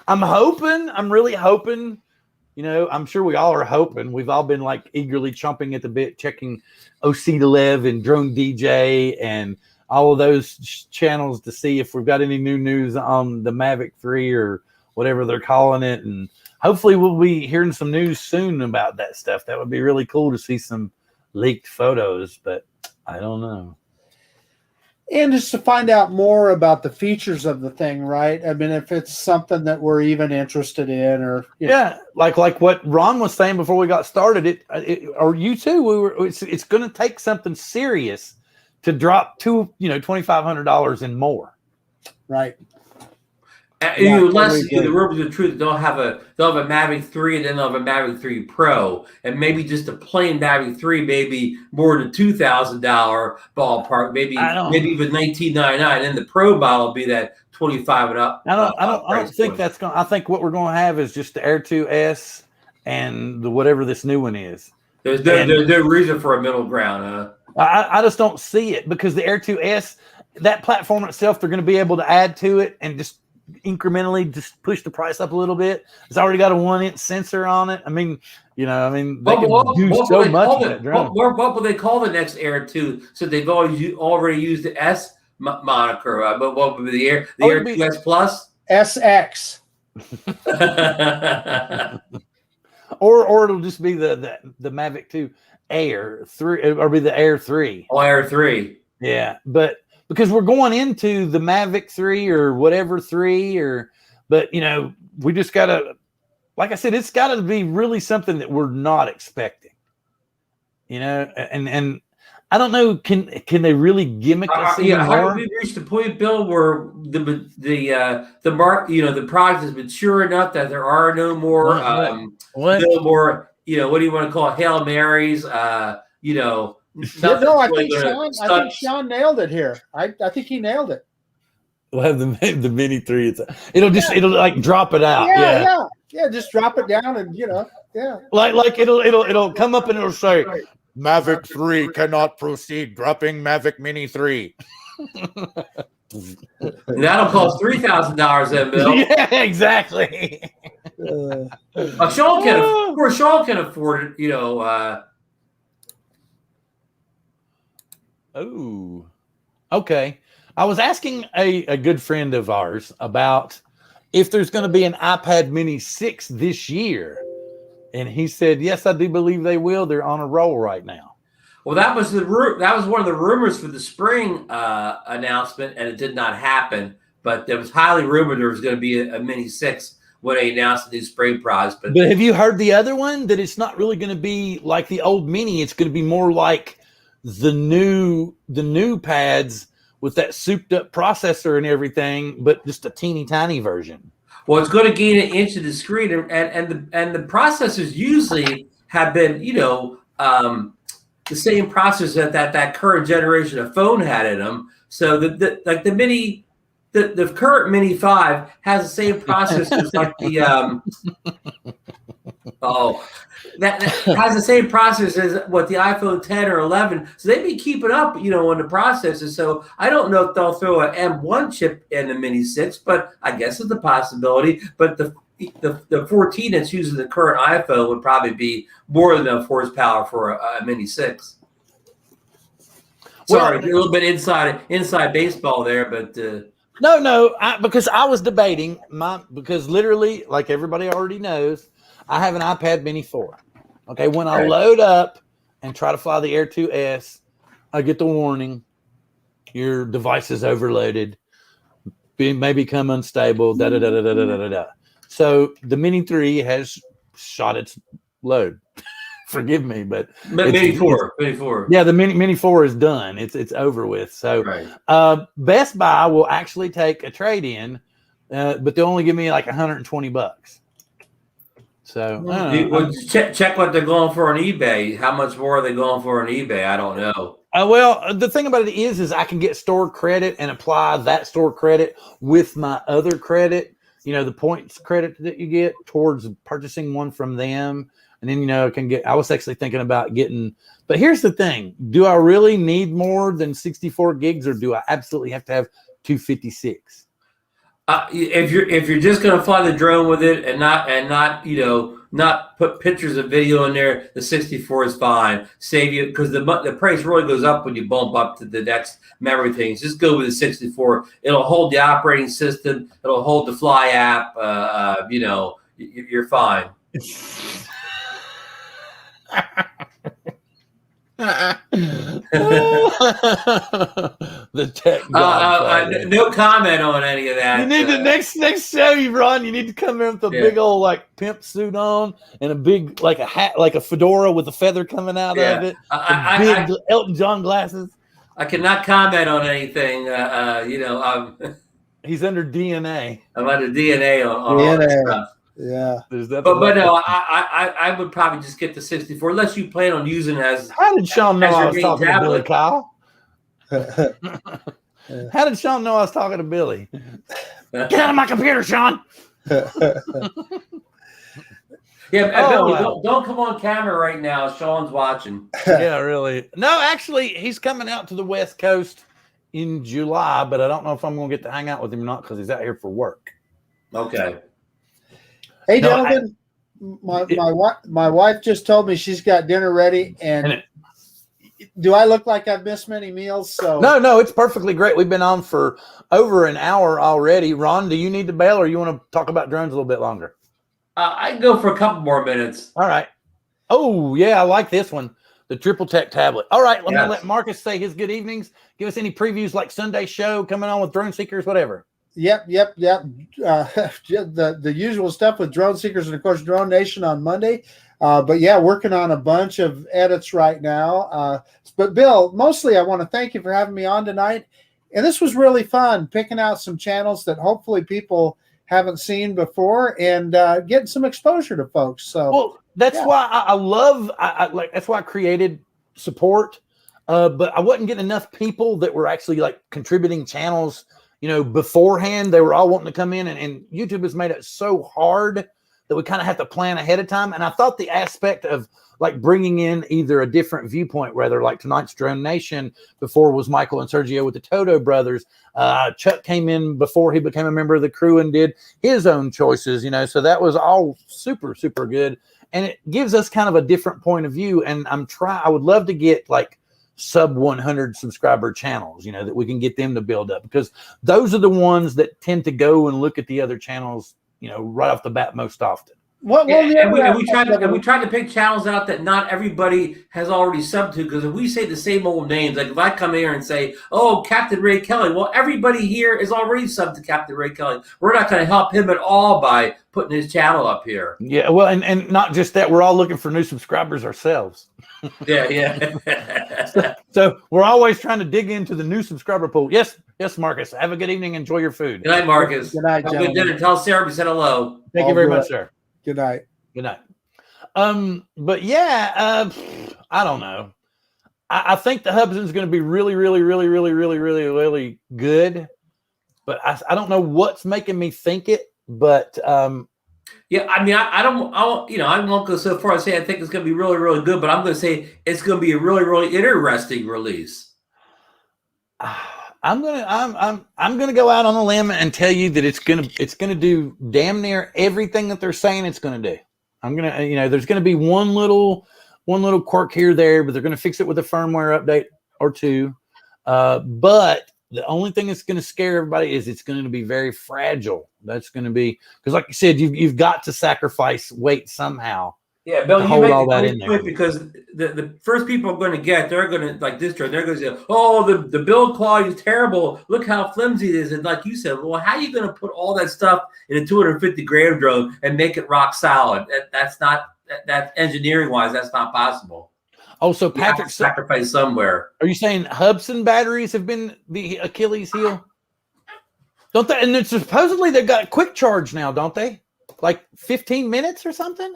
I'm really hoping, you know, I'm sure we all are hoping. We've all been like eagerly chomping at the bit, checking OC to Lev and Drone DJ and all of those channels to see if we've got any new news on the Mavic 3 or whatever they're calling it. And hopefully we'll be hearing some news soon about that stuff. That would be really cool to see some leaked photos, but I don't know. And just to find out more about the features of the thing, right? I mean, if it's something that we're even interested in, or like what Ron was saying before we got started, or you too, it's going to take something serious to drop $2,500 and more, right? Unless the rumors are true, they'll have a Mavic 3 and then they'll have a Mavic 3 Pro, and maybe just a plain Mavic 3, maybe more than $2,000 ballpark, maybe even $1,999. And the Pro model will be that 25 and up. I don't think that's going. I think what we're going to have is just the Air 2S and whatever this new one is. There's no reason for a middle ground, huh? I just don't see it, because the Air 2S, that platform itself, they're going to be able to add to it and just incrementally just push the price up a little bit. It's already got a 1-inch sensor on it. I mean, they can do so much with that drone. What will they call the next Air 2? So they've already used the S moniker. But what would be the Air 2S Plus? SX. or it'll just be the Mavic 2 Air 3, or be the Air 3. Oh, Air 3. Yeah, but because we're going into the Mavic 3 or whatever 3, but we just gotta, like I said, it's got to be really something that we're not expecting, and I don't know, can they really gimmick us anymore? How have we reached the point, Bill, where the product is mature enough that there are no more no more, what do you want to call it, Hail Marys, No, I think Sean nailed it here. I think he nailed it. We'll have the Mini 3. It'll like drop it out. Yeah. Just drop it down and Like it'll come up and it'll say Mavic 3 cannot proceed, dropping Mavic Mini 3. That'll cost $3,000 then, Bill. Yeah, exactly. Sean can afford it, Oh, okay. I was asking a good friend of ours about if there's going to be an iPad Mini 6 this year. And he said, yes, I do believe they will. They're on a roll right now. Well, that was one of the rumors for the spring announcement, and it did not happen. But it was highly rumored there was going to be a Mini 6 when they announced the new spring prize. But have you heard the other one, that it's not really going to be like the old Mini? It's going to be more like the new pads with that souped up processor and everything, but just a teeny tiny version. Well, it's going to gain an inch of the screen, and the processors usually have been, the same processor that current generation of phone had in them. So the current Mini 5 has the same processors like the that has the same processor as what the iPhone 10 or 11. So they'd be keeping up, on the processors. So I don't know if they'll throw an M1 chip in the Mini 6, but I guess it's a possibility. But the 14 that's using the current iPhone would probably be more than enough horsepower for a Mini 6. Sorry, a little bit inside baseball there, but no, because I was debating because literally, like everybody already knows, I have an iPad Mini 4. Okay, when I load up and try to fly the Air 2S, I get the warning. Your device is overloaded. May become unstable. Da da da da da da da da. So the Mini 3 has shot its load. Forgive me, but Mini 4. Yeah, the Mini 4 is done. It's over with. So Right. Best Buy will actually take a trade-in, but they'll only give me like $120. So Well, check what they're going for on eBay. How much more are they going for on eBay? I don't know. Well, the thing about it is I can get store credit and apply that store credit with my other credit, the points credit that you get towards purchasing one from them. And then, I was actually thinking about but here's the thing. Do I really need more than 64 gigs, or do I absolutely have to have 256? If you're just going to fly the drone with it and not put pictures of video in there, the 64 is fine. Save you, because the price really goes up when you bump up to the next memory things. Just go with the 64. It'll hold the operating system. It'll hold the Fly app. You're fine. The tech god. No comment on any of that. You need the next show you run. You need to come in with a big old like pimp suit on and a big like a hat, like a fedora with a feather coming out of it. Big Elton John glasses. I cannot comment on anything. He's under DNA. I'm under DNA on all this stuff. Yeah, but no, I would probably just get the 64 unless you plan on using it as. How did Sean know I was talking to Billy, Kyle? How did Sean know I was talking to Billy? Get out of my computer, Sean. Billy, don't come on camera right now. Sean's watching. Yeah, really. No, actually, he's coming out to the West Coast in July, but I don't know if I'm going to get to hang out with him or not because he's out here for work. Okay. Hey, gentlemen, my wife just told me she's got dinner ready, and do I look like I've missed many meals? So no, it's perfectly great. We've been on for over an hour already. Ron, do you need to bail, or you want to talk about drones a little bit longer? I can go for a couple more minutes. All right. Oh yeah, I like this one, the Triple Tech tablet. All right, let me let Marcus say his good evenings. Give us any previews like Sunday show coming on with Drone Seekers, whatever. Yep. The usual stuff with Drone Seekers and, of course, DroneNation on Monday. But, yeah, working on a bunch of edits right now. But, Bill, mostly I want to thank you for having me on tonight. And this was really fun, picking out some channels that hopefully people haven't seen before and getting some exposure to folks. So, that's why I love that's why I created support. But I wasn't getting enough people that were actually, like, contributing channels beforehand. They were all wanting to come in, and YouTube has made it so hard that we kind of have to plan ahead of time. And I thought the aspect of like bringing in either a different viewpoint, whether like tonight's DroneNation, before was Michael and Sergio with the Toto brothers. Chuck came in before he became a member of the crew and did his own choices, so that was all super, super good. And it gives us kind of a different point of view. And I would love to get like sub 100 subscriber channels, that we can get them to build up, because those are the ones that tend to go and look at the other channels, right off the bat most often. We tried to pick channels out that not everybody has already subbed to, because if we say the same old names, like if I come here and say, oh, Captain Ray Kelly, well, everybody here is already subbed to Captain Ray Kelly. We're not going to help him at all by putting his channel up here. Yeah, well, and not just that, we're all looking for new subscribers ourselves. Yeah. So we're always trying to dig into the new subscriber pool. Yes, Marcus. Have a good evening. Enjoy your food. Good night, Marcus. Good night, Have a good dinner. Tell Sarah we said hello. Thank you very much, sir. Good night. Good night. But yeah, I don't know. I think the Hubson's going to be really, really, really, really, really, really, really good. But I don't know what's making me think it. But yeah, I mean, I won't go so far as say I think it's going to be really, really good. But I'm going to say it's going to be a really, really interesting release. I'm gonna go out on a limb and tell you that it's gonna do damn near everything that they're saying it's gonna do. There's gonna be one little quirk here or there, but they're gonna fix it with a firmware update or two. But the only thing that's gonna scare everybody is it's gonna be very fragile. That's gonna be, because like you said, you've got to sacrifice weight somehow Yeah, Bill, to you hold make all a that great in there. point because the first people are going to get, they're going to like this drone. They're going to say, "Oh, the build quality is terrible. Look how flimsy it is." And like you said, well, how are you going to put all that stuff in a 250-gram drone and make it rock solid? That's not that engineering wise. That's not possible. Oh, so Patrick, sacrifice somewhere. Are you saying Hudson batteries have been the Achilles heel? Don't they? And it's supposedly they've got a quick charge now, don't they? Like 15 minutes or something?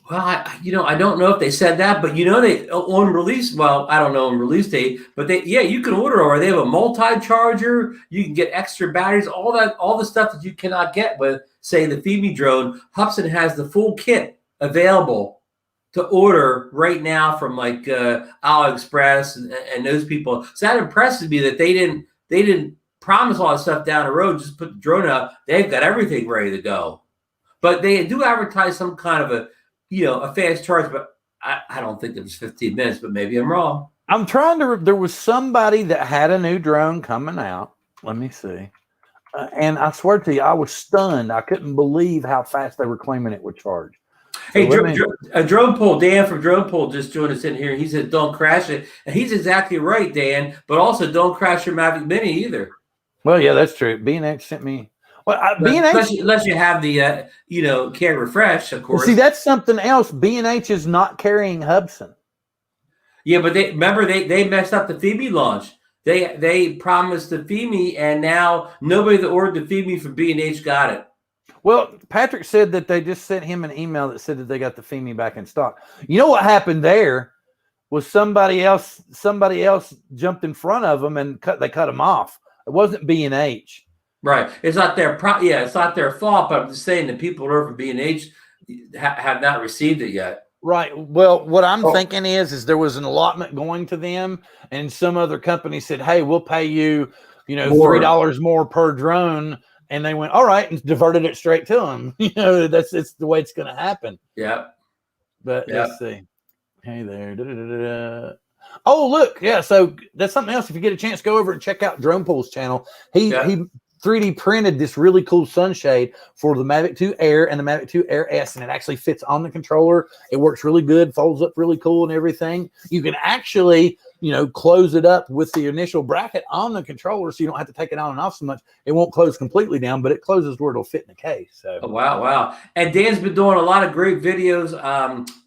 Well, I don't know if they said that, but they on release. Well, I don't know on release date, but you can order or they have a multi-charger. You can get extra batteries, all the stuff that you cannot get with, say, the FEMI drone. Hudson has the full kit available to order right now from like AliExpress and those people. So that impresses me that they didn't promise all that stuff down the road. Just put the drone up. They've got everything ready to go, but they do advertise some kind of a fast charge, but I don't think it was 15 minutes, but maybe I'm wrong. I'm trying to, there was somebody that had a new drone coming out. Let me see. And I swear to you, I was stunned. I couldn't believe how fast they were claiming it would charge. So hey, Drone Pool, Dan from Drone Pool just joined us in here. He said, don't crash it. And he's exactly right, Dan, but also don't crash your Mavic Mini either. Well, yeah, that's true. B&H sent me. Well, unless you have the can refresh, of course. See, that's something else. B&H is not carrying Hudson. Yeah, but they messed up the FEMI launch. They promised the FEMI, and now nobody that ordered the FEMI from B&H got it. Well, Patrick said that they just sent him an email that said that they got the FEMI back in stock. You know what happened there was somebody else jumped in front of them and they cut them off. It wasn't B&H. Right. It's not their it's not their fault, but I'm just saying that people over B&H have not received it yet. Right. Well, what I'm thinking is there was an allotment going to them, and some other company said, "Hey, we'll pay you, $3 more per drone," and they went, "All right," and diverted it straight to them. It's the way it's going to happen. Yeah. But let's see. Hey there. Oh, look. Yeah. So that's something else. If you get a chance, go over and check out Drone Pool's channel. He 3D printed this really cool sunshade for the Mavic 2 Air and the Mavic 2 Air S, and it actually fits on the controller. It works really good, folds up really cool and everything. You can actually, close it up with the initial bracket on the controller, so you don't have to take it on and off so much. It won't close completely down, but it closes where it'll fit in the case. So wow. And Dan's been doing a lot of great videos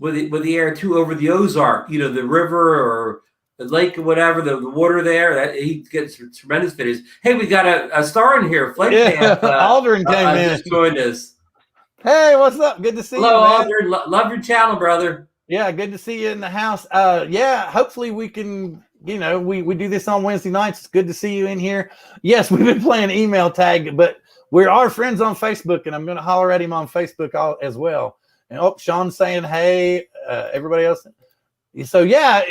with the Air 2 over the Ozark, the river or the lake or whatever, the water there. That he gets tremendous videos. Hey, we got a star in here. Flight Camp. Aldrin came in. Just joined us. Hey, what's up? Good to see you, man. Aldrin. Love your channel, brother. Yeah, good to see you in the house. Hopefully we can, we do this on Wednesday nights. It's good to see you in here. Yes, we've been playing email tag, but we are friends on Facebook, and I'm going to holler at him on Facebook as well. And Sean's saying, hey, everybody else. So, yeah,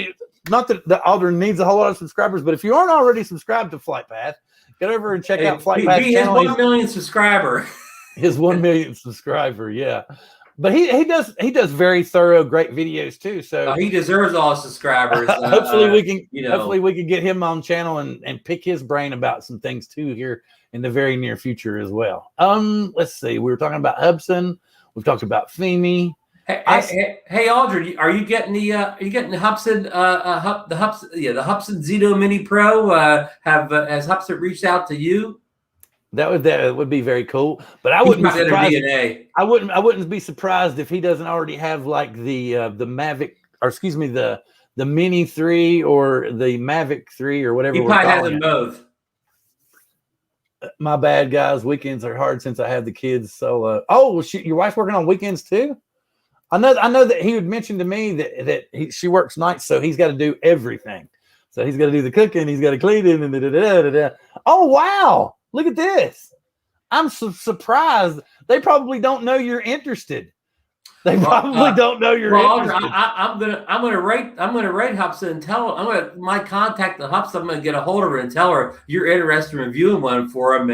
not that the Aldrin needs a whole lot of subscribers, but if you aren't already subscribed to FlightPath, get over and check out FlightPath's channel. His 1 million subscriber. His 1 million subscriber, yeah. But he does very thorough, great videos too. So he deserves all his subscribers. Hopefully we can get him on channel and pick his brain about some things too here in the very near future as well. Let's see. We were talking about Hudson. We've talked about FEMI. Hey, Aldrin, are you getting the Hudson the Hudson Zeno Mini Pro? Has Hudson reached out to you? That would be very cool, but I wouldn't be surprised. I wouldn't be surprised if he doesn't already have like the Mavic, or excuse me, the Mini 3 or the Mavic 3 or whatever. He probably has them both. My bad, guys. Weekends are hard since I have the kids. So, your wife's working on weekends too. I know that he would mention to me that she works nights, so he's got to do everything. So he's got to do the cooking, he's got to clean it, and Oh wow! Look at this. I'm surprised. They probably don't know you're interested. They probably don't know you're interested. I'm gonna write Hudson and tell her. My contact the Hudson. I'm gonna get a hold of her and tell her you're interested in reviewing one for him,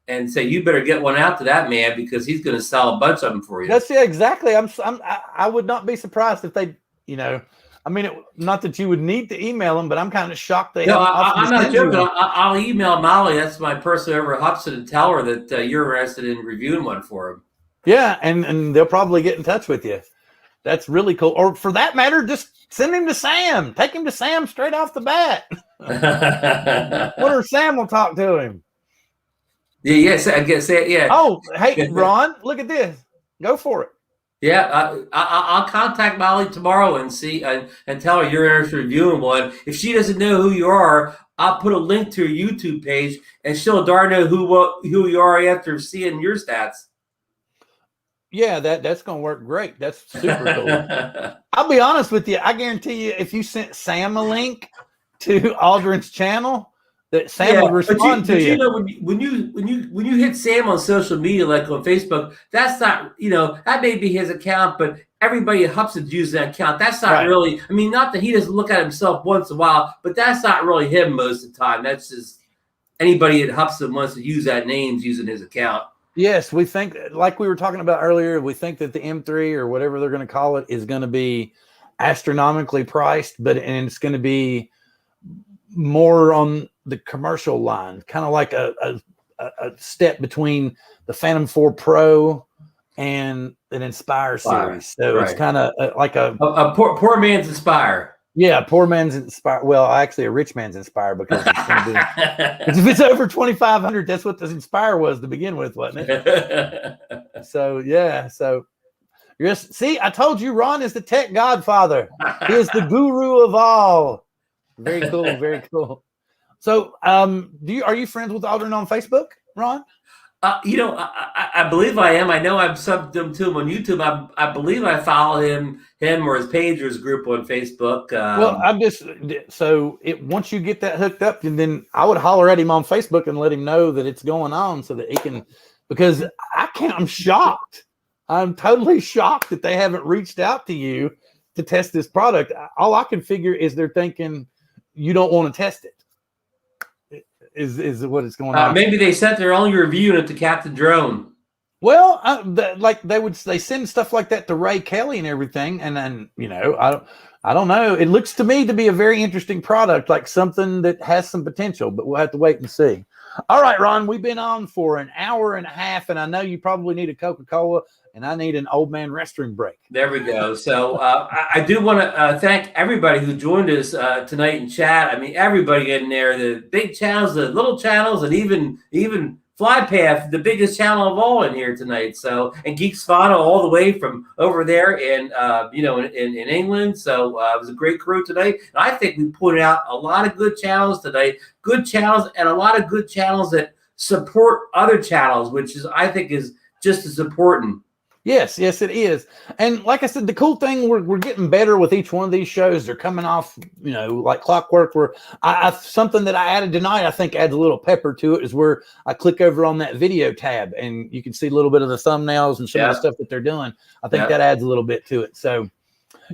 and say you better get one out to that man because he's gonna sell a bunch of them for you. That's exactly. I would not be surprised if they, not that you would need to email them, but I'm kind of shocked they. No, I'm not joking. I'll email Molly. That's my person over at Hudson and tell her that you're interested in reviewing one for him. Yeah, and they'll probably get in touch with you. That's really cool. Or for that matter, just send him to Sam. Take him to Sam straight off the bat. Wonder if Sam will talk to him. Yeah, yes, I guess that. Yeah. Oh, hey, Ron, look at this. Go for it. Yeah, I'll contact Molly tomorrow and see and tell her you're interested in reviewing one. If she doesn't know who you are, I'll put a link to your YouTube page, and she'll darn know who you are after seeing your stats. Yeah, that's going to work great. That's super cool. I'll be honest with you. I guarantee you, if you sent Sam a link to Aldrin's channel, that Sam would respond to you. You know, when you hit Sam on social media, like on Facebook, that's not, that may be his account, but everybody at Hubson's using that account. That's not really, I mean, not that he doesn't look at himself once in a while, but that's not really him most of the time. That's just anybody at Hubson wants to use that name's using his account. Yes, we think, like we were talking about earlier, we think that the M3 or whatever they're going to call it is going to be astronomically priced, and it's going to be more on the commercial line, kind of like a step between the Phantom 4 Pro and an Inspire series. So it's kind of like a poor man's Inspire. Yeah, poor man's Inspire. Well, actually, a rich man's Inspire, because it's going to be, if it's over 2,500, that's what the Inspire was to begin with, wasn't it? So yeah, see, I told you, Ron is the tech godfather. He is the guru of all. Very cool, very cool. So, are you friends with Aldrin on Facebook, Ron? I believe I am. I know I've subbed them to him on YouTube. I believe I follow him or his page or his group on Facebook. Well, I'm just once you get that hooked up, and then I would holler at him on Facebook and let him know that it's going on, so that he can. Because I'm shocked. I'm totally shocked that they haven't reached out to you to test this product. All I can figure is they're thinking you don't want to test it. Is what is going on? Maybe they sent their own review to Captain Drone. Well, they send stuff like that to Ray Kelly and everything, and then I don't know. It looks to me to be a very interesting product, like something that has some potential, but we'll have to wait and see. All right, Ron, we've been on for an hour and a half, and I know you probably need a Coca-Cola, and I need an old man restroom break. There we go. So I do want to thank everybody who joined us tonight in chat. I mean, everybody in there, the big channels, the little channels, and even Flypath, the biggest channel of all in here tonight. So, and Geek Svano all the way from over there in England. So it was a great crew tonight. And I think we put out a lot of good channels tonight, good channels, and a lot of good channels that support other channels, which is, I think, is just as important. Yes, it is. And like I said, the cool thing, we're getting better with each one of these shows. They're coming off, like clockwork. Where something that I added tonight, I think adds a little pepper to it, is where I click over on that video tab and you can see a little bit of the thumbnails and some of the stuff that they're doing. I think that adds a little bit to it. So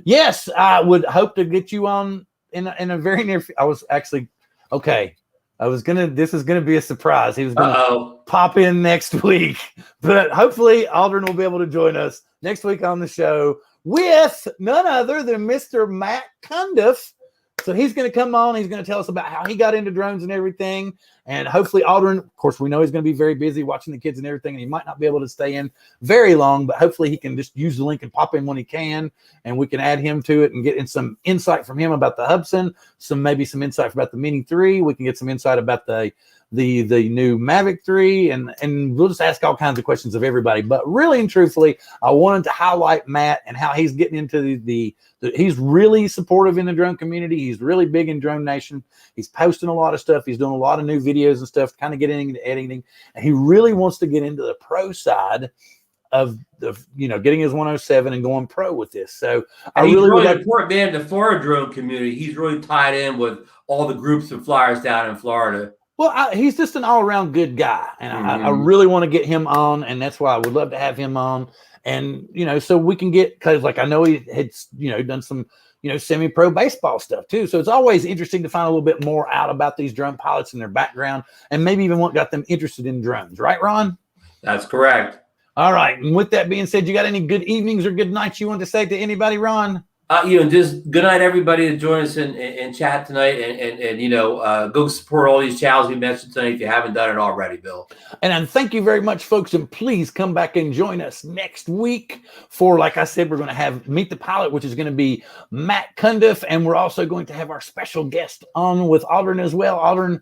yes, I would hope to get you on in a very near. This is gonna be a surprise. He was gonna pop in next week, but hopefully Aldrin will be able to join us next week on the show with none other than Mr. Matt Cundiff. So he's going to come on. He's going to tell us about how he got into drones and everything. And hopefully Aldrin, of course, we know he's going to be very busy watching the kids and everything, and he might not be able to stay in very long, but hopefully he can just use the link and pop in when he can, and we can add him to it and get in some insight from him about the Hubson, maybe some insight about the Mini 3. We can get some insight about the new Mavic 3, and we'll just ask all kinds of questions of everybody. But really and truthfully, I wanted to highlight Matt and how he's getting into he's really supportive in the drone community. He's really big in DroneNation. He's posting a lot of stuff. He's doing a lot of new videos and stuff, kind of getting into editing. And he really wants to get into the pro side of getting his 107 and going pro with this. So he's really an important man to the Florida drone community. He's really tied in with all the groups and flyers down in Florida. Well, he's just an all-around good guy, and I really want to get him on, and that's why I would love to have him on. And so we can get, because like I know he had done some semi-pro baseball stuff too. So it's always interesting to find a little bit more out about these drone pilots and their background, and maybe even what got them interested in drones. Right, Ron? That's correct. All right. And with that being said, you got any good evenings or good nights you want to say to anybody, Ron? Just good night, everybody that joined us in chat tonight, and go support all these channels we mentioned tonight if you haven't done it already, Bill. And thank you very much, folks, and please come back and join us next week for, like I said, we're going to have Meet the Pilot, which is going to be Matt Cundiff, and we're also going to have our special guest on with Aldrin as well. Aldrin,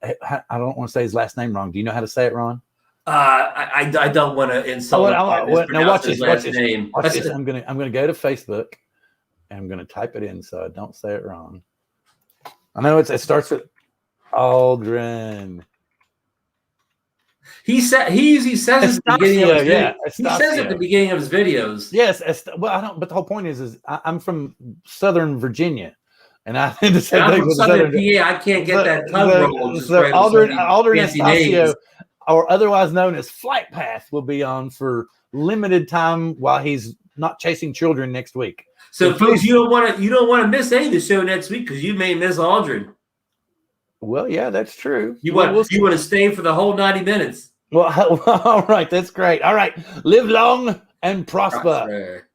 I don't want to say his last name wrong. Do you know how to say it, Ron? I don't want to insult him. Now watch this. Watch this. Name. Watch this. I'm gonna go to Facebook and I'm gonna type it in so I don't say it wrong. I know it starts with Aldrin. He usually says at the beginning of his he says at the beginning of his videos. Yes, well, I don't. But the whole point is I'm from Southern Virginia, and I had to say I'm from Southern PA. I can't get that tongue roll. Aldrin Estacio, or otherwise known as Flight Path, will be on for limited time while he's not chasing children next week. So folks, you don't want to miss any of the show next week because you may miss Aldrin. Well, yeah, that's true. You want to stay for the whole 90 minutes. Well, all right, that's great. All right, live long and prosper.